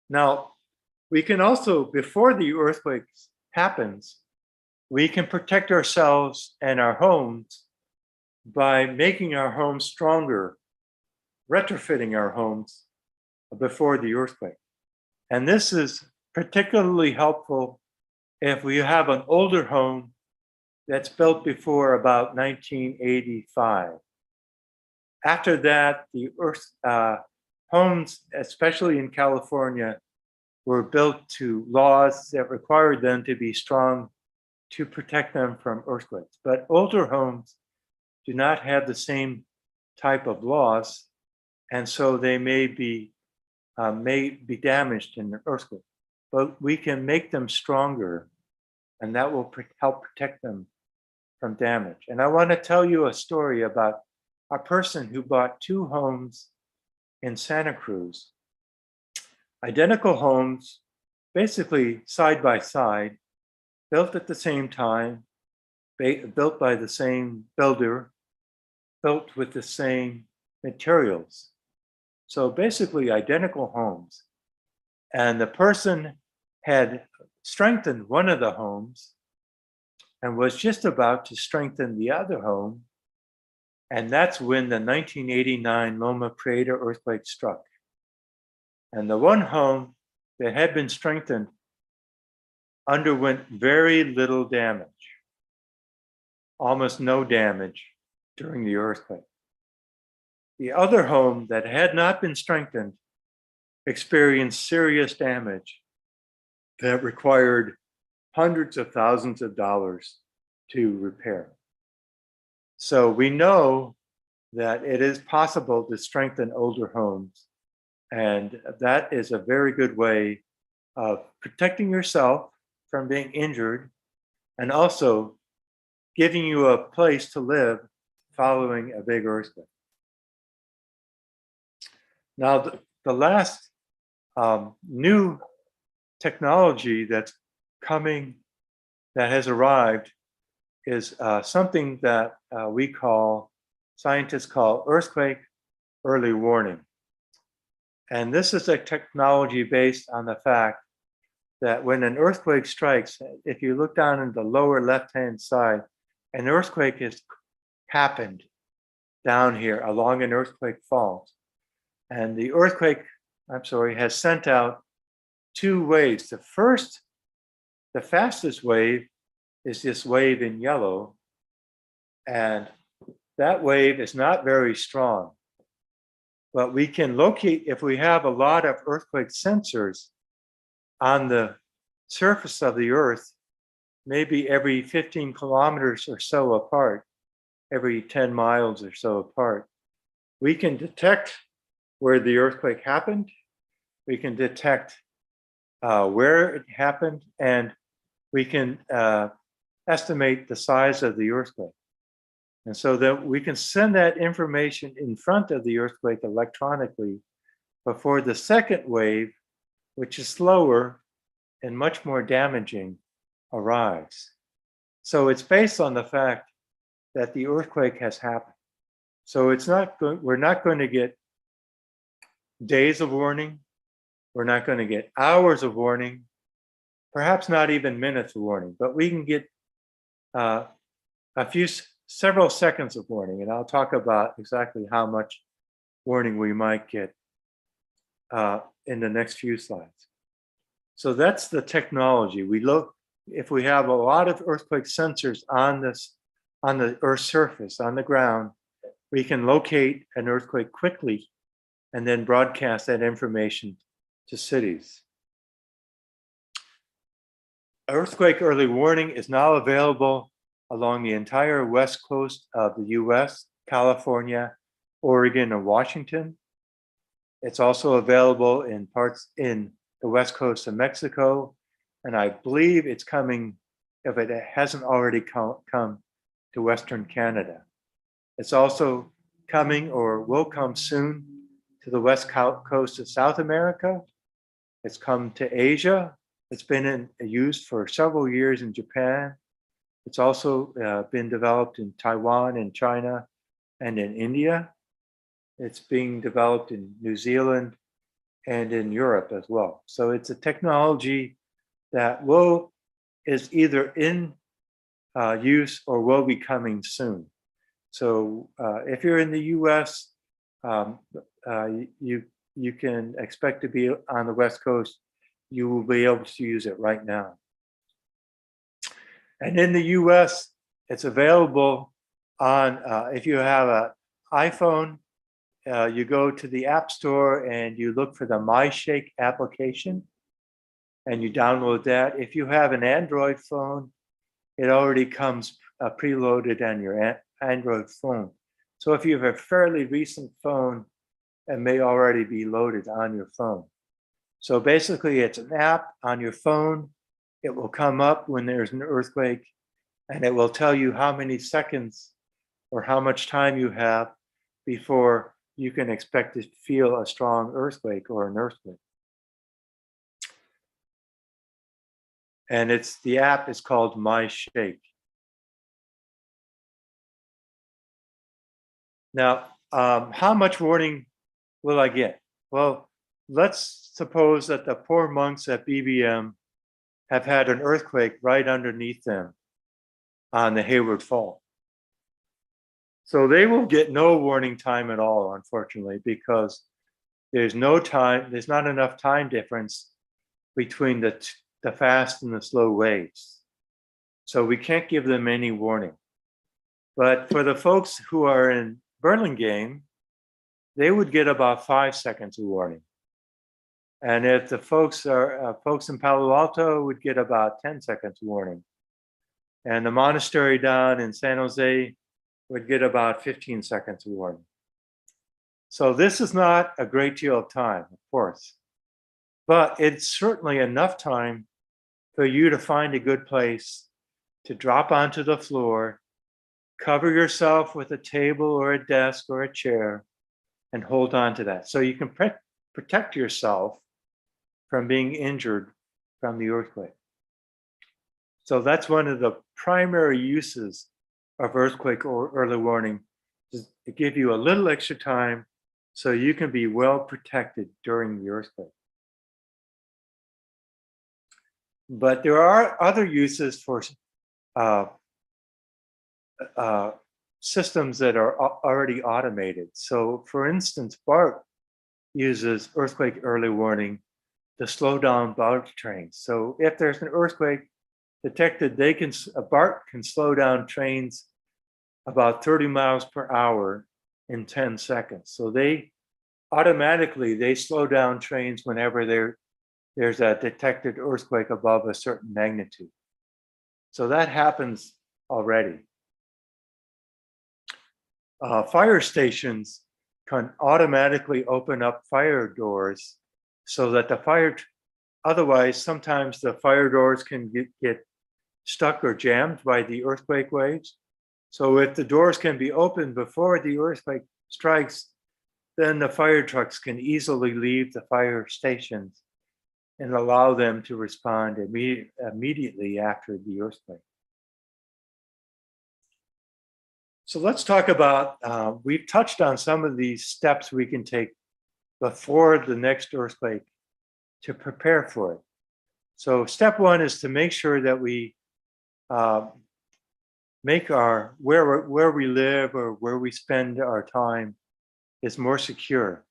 Speaker 2: Now, we can also, before the earthquake happens, we can protect ourselves and our homes by making our homes stronger, retrofitting our homes before the earthquake. And this is particularly helpful if we have an older home that's built before about 1985. After that, the homes, especially in California, were built to laws that required them to be strong to protect them from earthquakes. But older homes do not have the same type of laws, and so they may be damaged in an earthquake. But we can make them stronger, and that will help protect them from damage. And I want to tell you a story about a person who bought two homes in Santa Cruz, identical homes, basically side by side, built at the same time, built by the same builder, built with the same materials. So basically identical homes. And the person had strengthened one of the homes and was just about to strengthen the other home. And that's when the 1989 Loma Prieta earthquake struck. And the one home that had been strengthened underwent very little damage, almost no damage during the earthquake. The other home that had not been strengthened experienced serious damage that required hundreds of thousands of dollars to repair. So we know that it is possible to strengthen older homes, and that is a very good way of protecting yourself from being injured and also giving you a place to live following a big earthquake. Now, the last new technology that's coming, that has arrived, is something that scientists call earthquake early warning. And this is a technology based on the fact that when an earthquake strikes, if you look down in the lower left-hand side, an earthquake has happened down here along an earthquake fault. And the earthquake, has sent out two waves. The fastest wave is this wave in yellow, and that wave is not very strong. But we can locate, if we have a lot of earthquake sensors on the surface of the earth, maybe every 15 kilometers or so apart, every 10 miles or so apart, we can detect where the earthquake happened, we can detect where it happened, and we can estimate the size of the earthquake. And so that we can send that information in front of the earthquake electronically before the second wave, which is slower and much more damaging, arrives. So it's based on the fact that the earthquake has happened. So we're not going to get days of warning. We're not going to get hours of warning, perhaps not even minutes of warning, but we can get several seconds of warning. And I'll talk about exactly how much warning we might get in the next few slides. So that's the technology. If we have a lot of earthquake sensors on the Earth's surface, on the ground, we can locate an earthquake quickly and then broadcast that information to cities. Earthquake early warning is now available along the entire west coast of the US, California, Oregon, and Washington. It's also available in parts in the west coast of Mexico, and I believe it's coming, if it hasn't already come to Western Canada. It's also coming or will come soon to the west coast of South America. It's come to Asia. It's been used for several years in Japan. It's also been developed in Taiwan and China and in India. It's being developed in New Zealand and in Europe as well. So it's a technology that is either in
Speaker 3: use or will be coming soon. So if you're in the US, you can expect to be on the West Coast. You will be able to use it right now. And in the US, it's available on, if you have an iPhone, you go to the App Store and you look for the MyShake application and you download that. If you have an Android phone, it already comes preloaded on your Android phone. So if you have a fairly recent phone, it may already be loaded on your phone. So basically it's an app on your phone. It will come up when there's an earthquake and it will tell you how many seconds or how much time you have before you can expect to feel a strong earthquake or an earthquake. And the app is called MyShake. Now, how much warning will I get? Well, let's suppose that the poor monks at BBM have had an earthquake right underneath them on the Hayward Fault. So they will get no warning time at all, unfortunately, because there's not enough time difference between the fast and the slow waves. So we can't give them any warning. But for the folks who are in Burlingame, they would get about 5 seconds of warning. And if the folks in Palo Alto would get about 10 seconds warning. And the monastery down in San Jose would get about 15 seconds warning. So this is not a great deal of time, of course, but it's certainly enough time for you to find a good place to drop onto the floor, cover yourself with a table or a desk or a chair, and hold on to that. So you can protect yourself from being injured from the earthquake. So that's one of the primary uses of earthquake or early warning, is to give you a little extra time so you can be well protected during the earthquake. But there are other uses for systems that are already automated. So for instance, BART uses earthquake early warning to slow down BART trains. So if there's an earthquake detected, BART can slow down trains about 30 miles per hour in 10 seconds. So they automatically slow down trains whenever there's a detected earthquake above a certain magnitude. So that happens already. Fire stations can automatically open up fire doors so that otherwise sometimes the fire doors can get stuck or jammed by the earthquake waves. So if the doors can be opened before the earthquake strikes, then the fire trucks can easily leave the fire stations and allow them to respond immediately after the earthquake. So let's talk about, we've touched on some of these steps we can take before the next earthquake to prepare for it. So step one is to make sure that we make where we live or where we spend our time is more secure.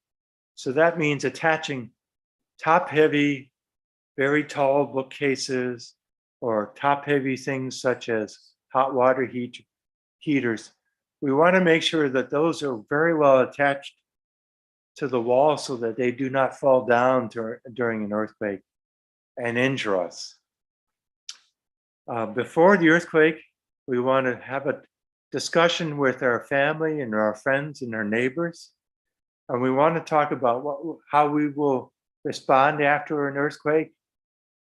Speaker 3: So that means attaching top-heavy, very tall bookcases or top-heavy things such as hot water heaters. We want to make sure that those are very well attached to the wall so that they do not fall down during an earthquake and injure us. Before the earthquake, we want to have a discussion with our family and our friends and our neighbors. And we want to talk about how we will respond after an earthquake,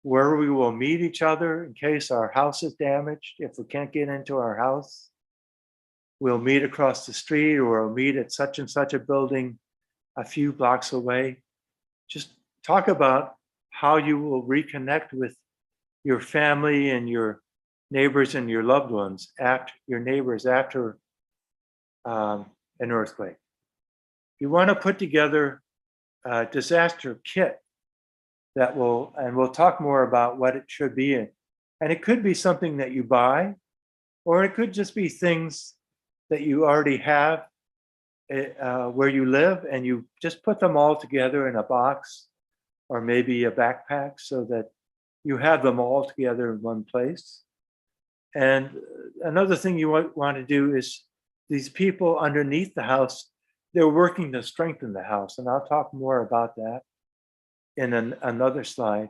Speaker 3: where we will meet each other in case our house is damaged. If we can't get into our house, we'll meet across the street or we'll meet at such and such a building a few blocks away. Just talk about how you will reconnect with your family and your neighbors and your loved ones after an earthquake. You want to put together a disaster kit and we'll talk more about what it should be in. And it could be something that you buy, or it could just be things that you already have where you live, and you just put them all together in a box or maybe a backpack so that you have them all together in one place. And another thing you want to do is these people underneath the house, they're working to strengthen the house. And I'll talk more about that in another slide.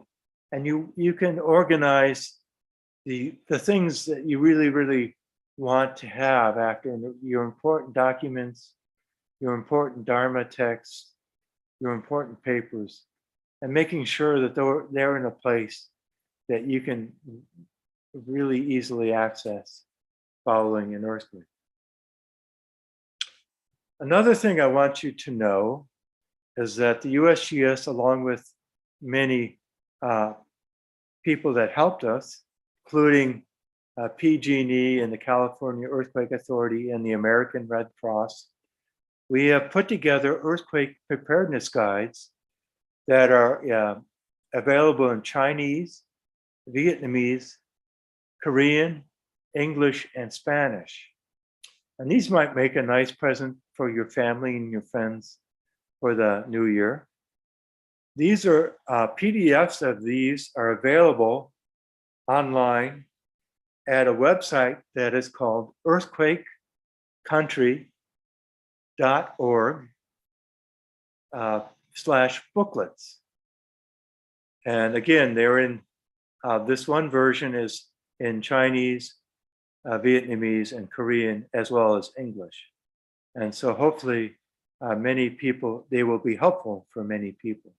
Speaker 3: And you can organize the things that you really want to have after your important documents, your important Dharma texts, your important papers, and making sure that they're in a place that you can really easily access following an earthquake. Another thing I want you to know is that the USGS, along with many people that helped us, including PG&E and the California Earthquake Authority and the American Red Cross, we have put together earthquake preparedness guides that are available in Chinese, Vietnamese, Korean, English, and Spanish. And these might make a nice present for your family and your friends for the new year. These are PDFs of these are available online at a website that is called earthquakecountry.org/booklets. And again, they're in, this one version is in Chinese, Vietnamese, and Korean, as well as English. And so hopefully many people, they will be helpful for many people.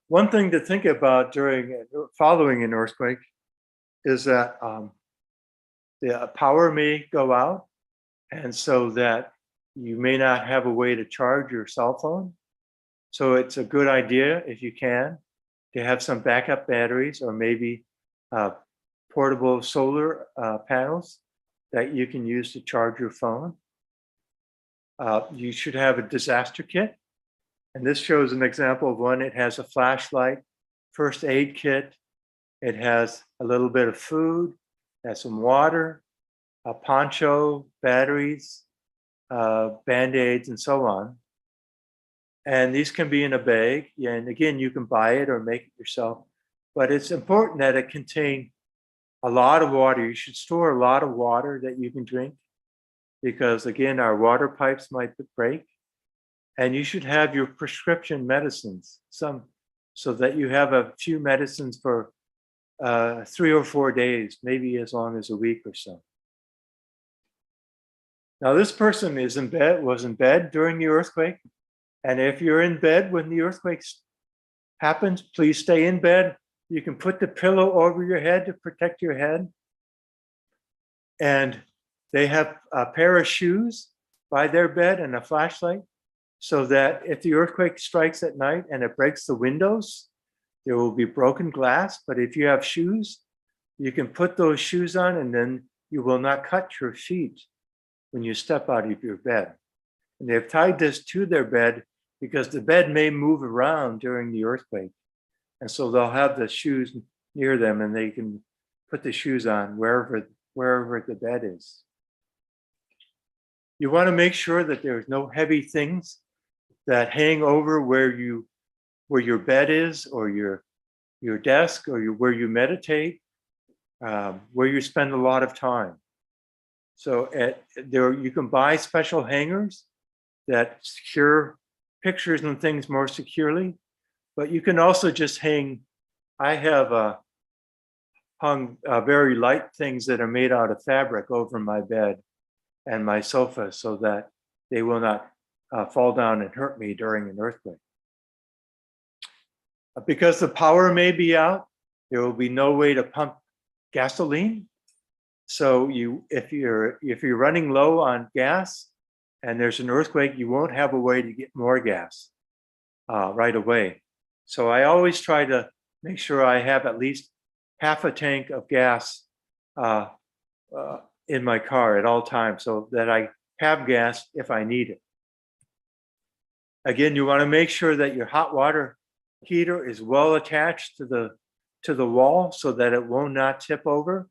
Speaker 3: One thing to think about following an earthquake is that the power may go out, and so that you may not have a way to charge your cell phone. So it's a good idea, if you can, to have some backup batteries or maybe portable solar panels that you can use to charge your phone. You should have a disaster kit. And this shows an example of one. It has a flashlight, first aid kit. It has a little bit of food, it has some water, a poncho, batteries, Band-Aids, and so on. And these can be in a bag. And again, you can buy it or make it yourself. But it's important that it contain a lot of water. You should store a lot of water that you can drink, because again, our water pipes might break. And you should have your prescription medicines, so that you have a few medicines for 3 or 4 days, maybe as long as a week or so. Now, this person was in bed during the earthquake. And if you're in bed when the earthquake happens, please stay in bed. You can put the pillow over your head to protect your head. And they have a pair of shoes by their bed and a flashlight, so that if the earthquake strikes at night and it breaks the windows, there will be broken glass. But if you have shoes, you can put those shoes on, and then you will not cut your feet when you step out of your bed. And they've tied this to their bed because the bed may move around during the earthquake. And so they'll have the shoes near them, and they can put the shoes on wherever the bed is. You want to make sure that there's no heavy things that hang over where your bed is, or your desk, or where you meditate, where you spend a lot of time. So you can buy special hangers that secure pictures and things more securely, but you can also just hang. I have hung very light things that are made out of fabric over my bed and my sofa, so that they will not fall down and hurt me during an earthquake. Because the power may be out, there will be no way to pump gasoline. So if you're running low on gas and there's an earthquake, you won't have a way to get more gas right away. So I always try to make sure I have at least half a tank of gas in my car at all times, so that I have gas if I need it. Again, you want to make sure that your hot water heater is well attached to the wall, so that it will not tip over.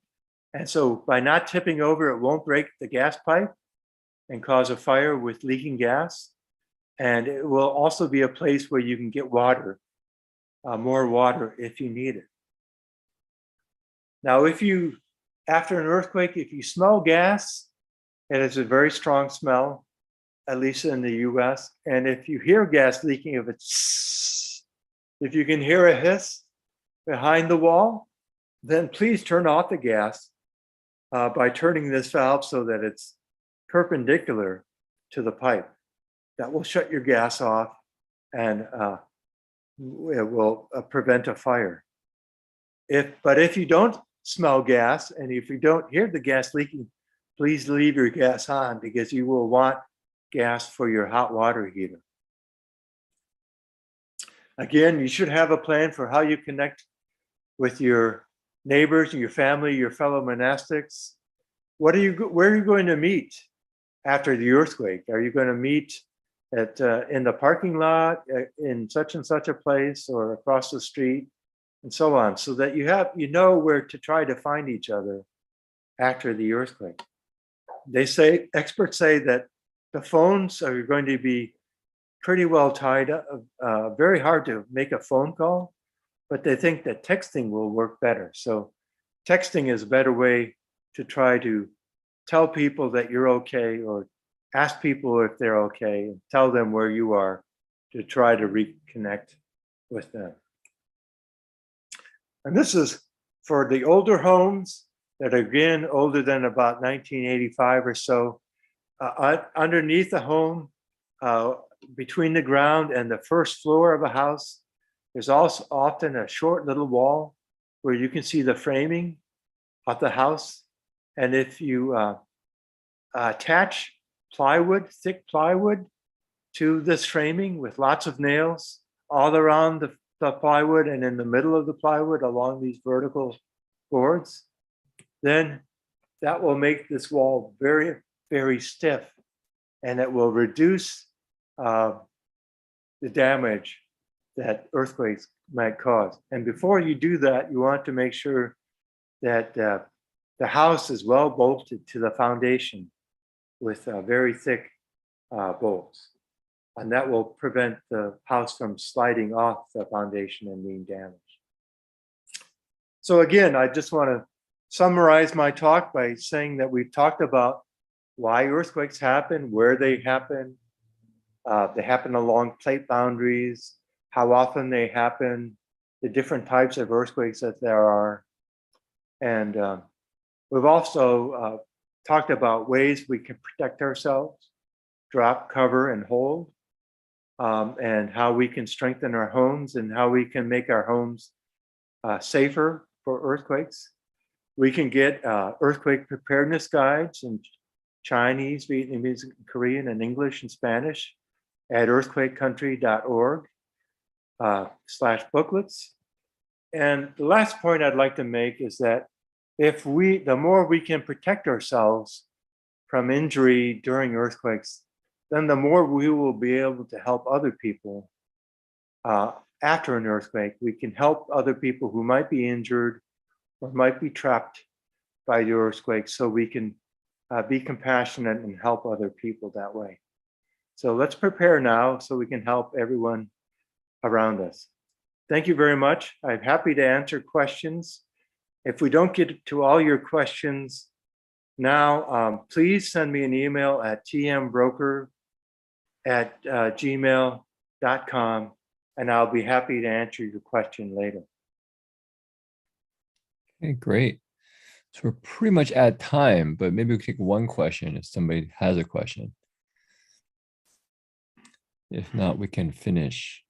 Speaker 3: And so by not tipping over, it won't break the gas pipe and cause a fire with leaking gas. And it will also be a place where you can get water, more water if you need it. Now, after an earthquake, if you smell gas, it is a very strong smell, at least in the US. And if you hear gas leaking, if you can hear a hiss behind the wall, then please turn off the gas by turning this valve so that it's perpendicular to the pipe. That will shut your gas off and it will prevent a fire. But if you don't smell gas and if you don't hear the gas leaking, please leave your gas on because you will want gas for your hot water heater. Again, you should have a plan for how you connect with your neighbors, your family, your fellow monastics. Where are you going to meet after the earthquake? Are you going to meet in the parking lot in such and such a place or across the street and so on, so that you know where to try to find each other after the earthquake. Experts say that the phones are going to be pretty well tied up, very hard to make a phone call, but they think that texting will work better. So texting is a better way to try to tell people that you're okay or ask people if they're okay and tell them where you are to try to reconnect with them. And this is for the older homes that are again older than about 1985 or so. Underneath the home, between the ground and the first floor of a house, there's also often a short little wall where you can see the framing of the house. And if you attach plywood, thick plywood to this framing with lots of nails all around the plywood and in the middle of the plywood along these vertical boards, then that will make this wall very, very stiff and it will reduce the damage that earthquakes might cause. And before you do that, you want to make sure that the house is well bolted to the foundation with very thick bolts. And that will prevent the house from sliding off the foundation and being damaged. So again, I just want to summarize my talk by saying that we've talked about why earthquakes happen, where they happen along plate boundaries, how often they happen, the different types of earthquakes that there are. And we've also talked about ways we can protect ourselves, drop, cover, and hold, and how we can strengthen our homes and how we can make our homes safer for earthquakes. We can get earthquake preparedness guides in Chinese, Vietnamese, Korean, and English and Spanish at earthquakecountry.org/booklets. And the last point I'd like to make is that the more we can protect ourselves from injury during earthquakes, then the more we will be able to help other people after an earthquake. We can help other people who might be injured or might be trapped by the earthquake, so we can be compassionate and help other people that way. So let's prepare now so we can help everyone around us. Thank you very much. I'm happy to answer questions. If we don't get to all your questions now, please send me an email at tmbrocher@gmail.com, and I'll be happy to answer your question later.
Speaker 1: Okay, great. So we're pretty much at time, but maybe we can take one question if somebody has a question. If not, we can finish.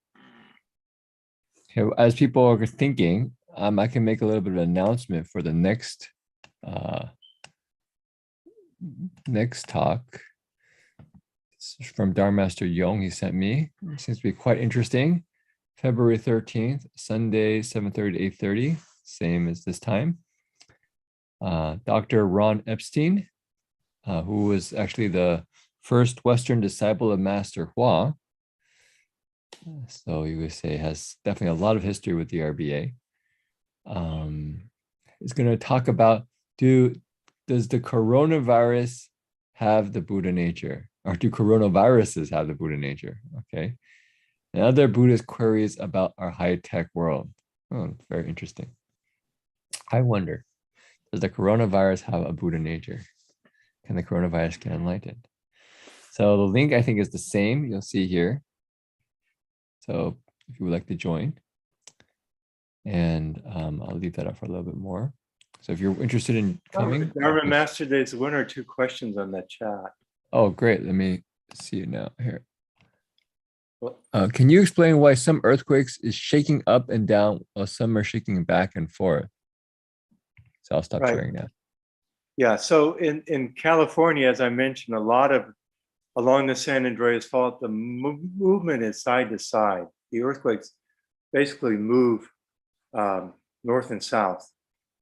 Speaker 1: Okay, as people are thinking, I can make a little bit of an announcement for the next talk. This is from Dharma Master Yong. He sent me. It seems to be quite interesting. February 13th, Sunday, 7:30 to 8:30, same as this time. Dr. Ron Epstein, who was actually the first Western disciple of Master Hua. So you would say has definitely a lot of history with the RBA. Is going to talk about Does the coronavirus have the Buddha nature? Or do coronaviruses have the Buddha nature? Okay. And other Buddhist queries about our high-tech world. Oh, very interesting. I wonder, does the coronavirus have a Buddha nature? Can the coronavirus get enlightened? So the link, I think, is the same. You'll see here. So if you would like to join, and I'll leave that up for a little bit more. So if you're interested in coming.
Speaker 3: Dharma Master, there's one or two questions on that chat.
Speaker 1: Oh, great. Let me see it now here. Can you explain why some earthquakes is shaking up and down while some are shaking back and forth? So I'll stop sharing now.
Speaker 3: Yeah, so in California, as I mentioned, a lot of along the San Andreas Fault, the movement is side to side. The earthquakes basically move north and south,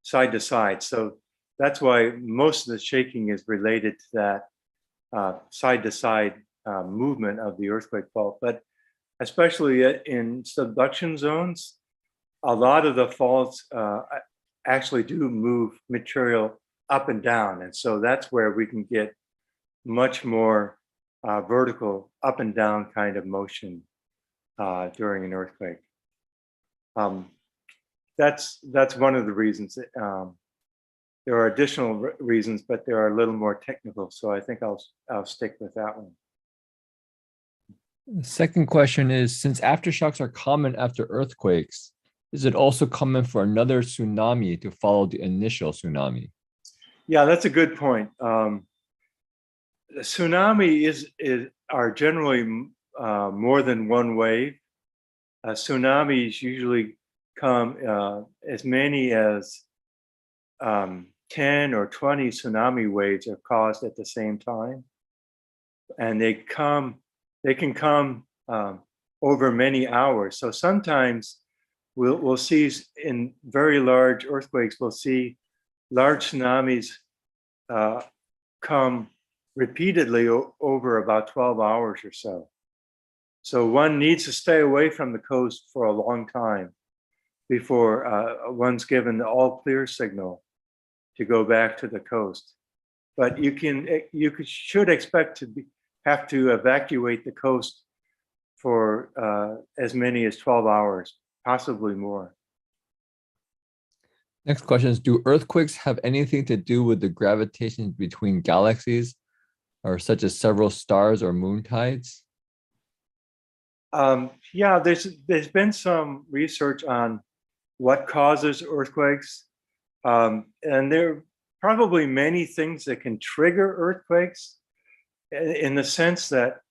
Speaker 3: side to side. So that's why most of the shaking is related to that side to side movement of the earthquake fault. But especially in subduction zones, a lot of the faults actually do move material up and down. And so that's where we can get much more vertical up and down kind of motion during an earthquake. That's one of the reasons. There are additional reasons, but they are a little more technical. So I think I'll stick with that one.
Speaker 1: The second question is, since aftershocks are common after earthquakes, is it also common for another tsunami to follow the initial tsunami?
Speaker 3: Yeah, that's a good point. The tsunami are generally more than one wave. Tsunamis usually come as many as 10 or 20 tsunami waves are caused at the same time. And they can come over many hours. So sometimes we'll see in very large earthquakes, we'll see large tsunamis come repeatedly over about 12 hours or so. So one needs to stay away from the coast for a long time before one's given the all clear signal to go back to the coast. But you should expect to have to evacuate the coast for as many as 12 hours, possibly more.
Speaker 1: Next question is, do earthquakes have anything to do with the gravitation between galaxies, or such as several stars or moon tides?
Speaker 3: Yeah, there's been some research on what causes earthquakes. And there are probably many things that can trigger earthquakes, in the sense that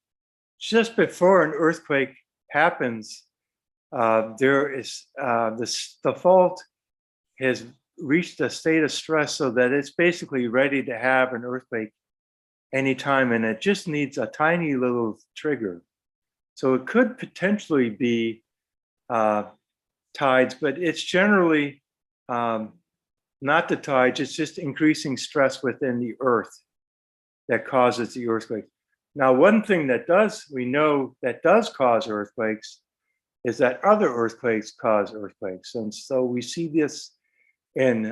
Speaker 3: just before an earthquake happens, there is the fault has reached a state of stress so that it's basically ready to have an earthquake anytime, and it just needs a tiny little trigger. So it could potentially be tides, but it's generally not the tides, it's just increasing stress within the earth that causes the earthquake. Now, one thing we know that does cause earthquakes is that other earthquakes cause earthquakes. And so we see this in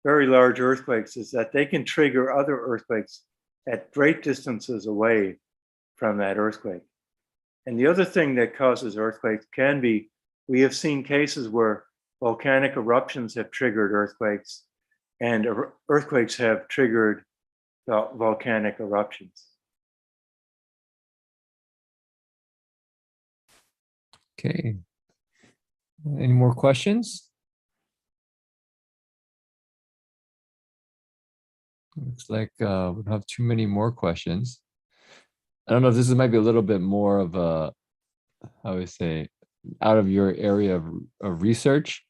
Speaker 3: very large earthquakes, is that they can trigger other earthquakes at great distances away from that earthquake. And the other thing that causes earthquakes can be, we have seen cases where volcanic eruptions have triggered earthquakes, and earthquakes have triggered volcanic eruptions.
Speaker 1: Okay. Any more questions? Looks like we don't have too many more questions. I don't know if this might be a little bit more of a, how would I say, out of your area of research.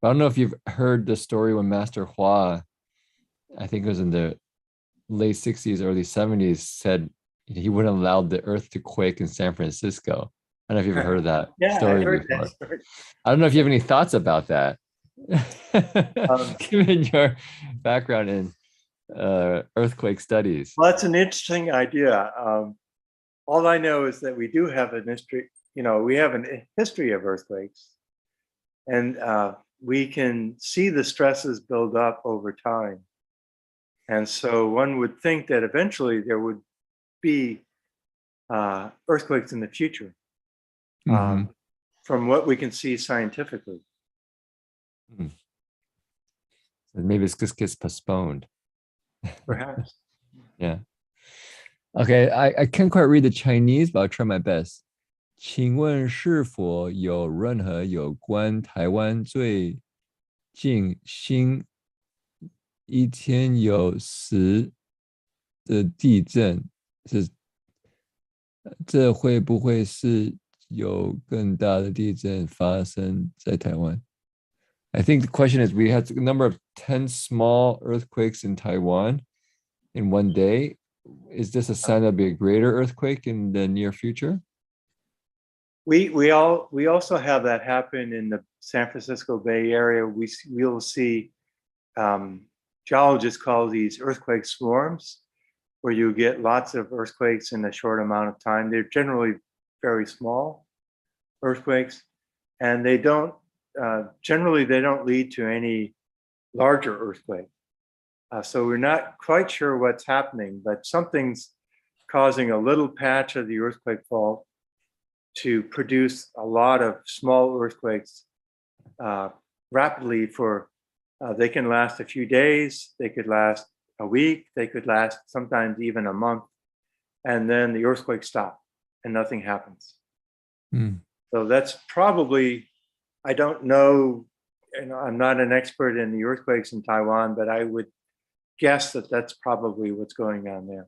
Speaker 1: But I don't know if you've heard the story when Master Hua, I think it was in the late 60s, early 70s, said he wouldn't allow the earth to quake in San Francisco. I don't know if you've ever heard that story before. That story. I don't know if you have any thoughts about that, given your background in earthquake studies.
Speaker 3: Well, that's an interesting idea. All I know is that we do have a history, we have a history of earthquakes. And we can see the stresses build up over time. And so one would think that eventually there would be earthquakes in the future, from what we can see scientifically.
Speaker 1: So maybe it just gets postponed.
Speaker 3: Perhaps.
Speaker 1: Yeah. Okay, I can't quite read the Chinese, but I'll try my best. 请问是否有任何有关台湾最近新一天有10的地震？这会不会是有更大的地震发生在台湾？ I think the question is, we had a number of 10 small earthquakes in Taiwan in one day. Is this a sign of a greater earthquake in the near future?
Speaker 3: We also have that happen in the San Francisco Bay Area. We'll see geologists call these earthquake swarms, where you get lots of earthquakes in a short amount of time. They're generally very small earthquakes, and they don't generally lead to any larger earthquake. So we're not quite sure what's happening, but something's causing a little patch of the earthquake fault to produce a lot of small earthquakes rapidly for, they can last a few days, they could last a week, they could last sometimes even a month, and then the earthquake stops and nothing happens. So that's probably, I don't know, I'm not an expert in the earthquakes in Taiwan, but I would guess that that's probably what's going on there.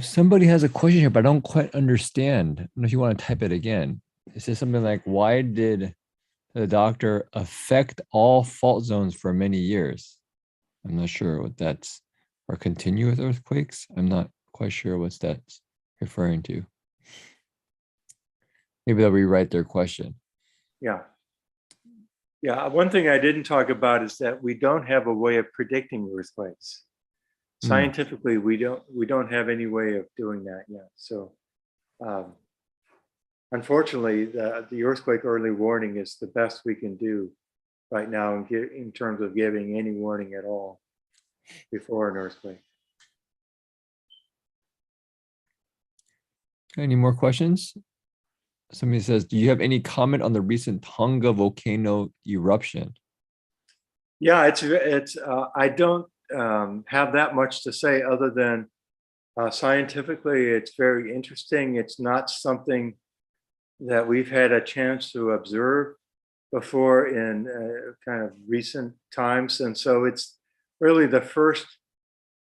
Speaker 1: Somebody has a question here, but I don't quite understand. I don't know if you want to type it again. It says something like, why did the doctor affect all fault zones for many years? I'm not sure what that's, or continuous earthquakes. I'm not quite sure what that's referring to. Maybe they'll rewrite their question.
Speaker 3: Yeah. Yeah, one thing I didn't talk about is that we don't have a way of predicting earthquakes. Scientifically, we don't have any way of doing that yet. So unfortunately, the earthquake early warning is the best we can do right now in terms of giving any warning at all before an earthquake.
Speaker 1: Any more questions? Somebody says, do you have any comment on the recent Tonga volcano eruption?
Speaker 3: Yeah, it's I don't have that much to say other than scientifically, it's very interesting. It's not something that we've had a chance to observe before in kind of recent times. And so it's really the first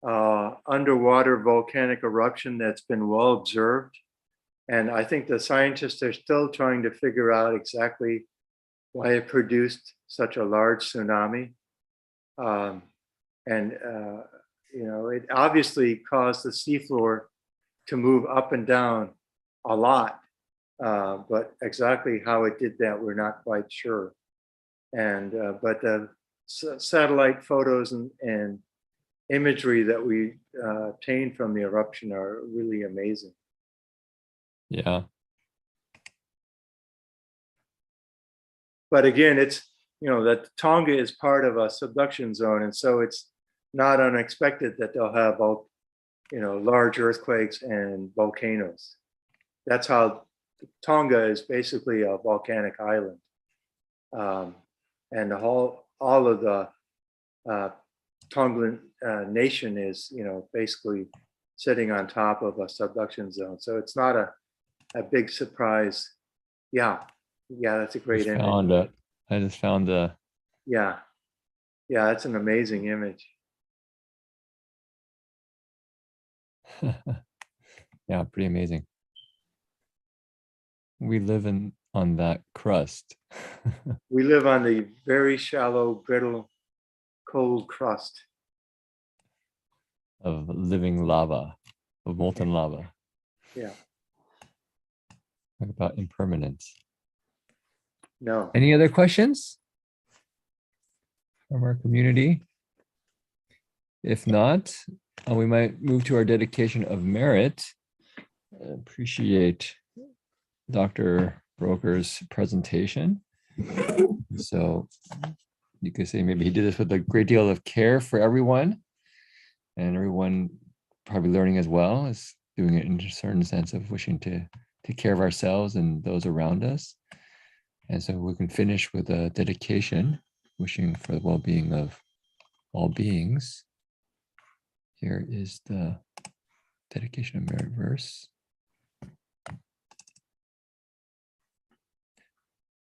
Speaker 3: underwater volcanic eruption that's been well observed. And I think the scientists are still trying to figure out exactly why it produced such a large tsunami. It obviously caused the seafloor to move up and down a lot, but exactly how it did that, we're not quite sure. But the satellite photos and imagery that we obtained from the eruption are really amazing.
Speaker 1: Yeah.
Speaker 3: But again, it's, that Tonga is part of a subduction zone. And so it's not unexpected that they'll have both, large earthquakes and volcanoes. That's how Tonga is basically a volcanic island. And all of the Tongan nation is, basically sitting on top of a subduction zone. So it's not a big surprise. Yeah, that's a great image.
Speaker 1: I just found the.
Speaker 3: Yeah, that's an amazing image.
Speaker 1: Yeah, pretty amazing. We live on that crust.
Speaker 3: We live on the very shallow, brittle, cold crust
Speaker 1: of living lava, of molten lava.
Speaker 3: Yeah.
Speaker 1: Talk about impermanence.
Speaker 3: No.
Speaker 1: Any other questions from our community? If not, we might move to our dedication of merit. I appreciate Dr. Brocher's presentation. So you could say maybe he did this with a great deal of care for everyone, and everyone probably learning as well, is doing it in a certain sense of wishing to take care of ourselves and those around us. And so we can finish with a dedication, wishing for the well-being of all beings. Here is the dedication of merit verse.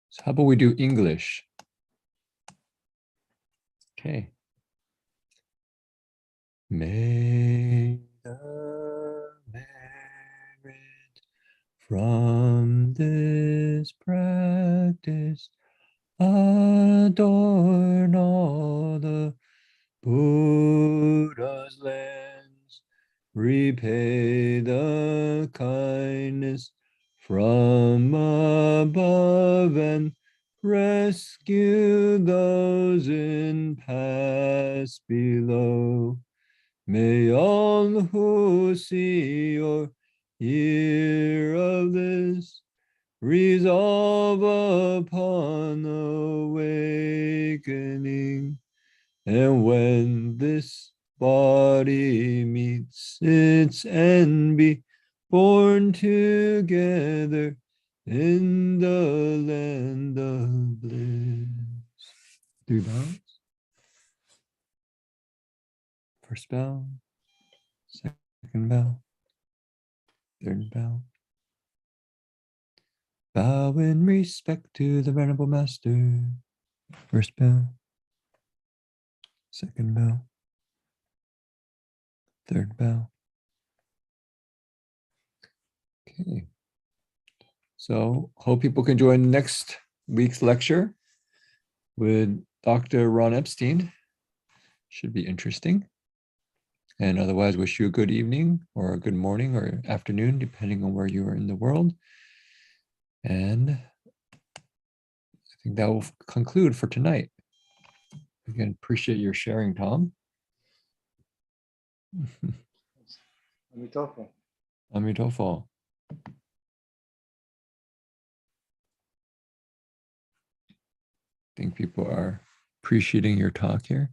Speaker 1: So how about we do English? Okay. May the merit from this practice adorn all the Buddha's lands, repay the kindness from above, and rescue those in paths below. May all who see or hear of this resolve upon awakening, and when this body meets its end, be born together in the land of bliss. 3 bows. First bow, second bow, third bow. Bow in respect to the Venerable Master. First bow, second bow, third bow. Okay. So hope people can join next week's lecture with Dr. Ron Epstein. Should be interesting. And otherwise, wish you a good evening or a good morning or afternoon, depending on where you are in the world. And I think that will conclude for tonight. Again, appreciate your sharing, Tom.
Speaker 3: Amitofo.
Speaker 1: Amitofo. I think people are appreciating your talk here.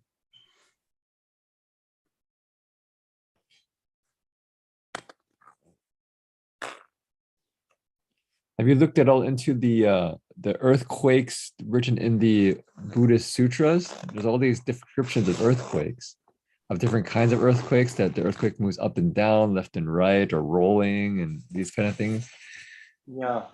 Speaker 1: Have you looked at all into the earthquakes written in the Buddhist sutras? There's all these descriptions of earthquakes, of different kinds of earthquakes, that the earthquake moves up and down, left and right, or rolling, and these kind of things.
Speaker 3: Yeah.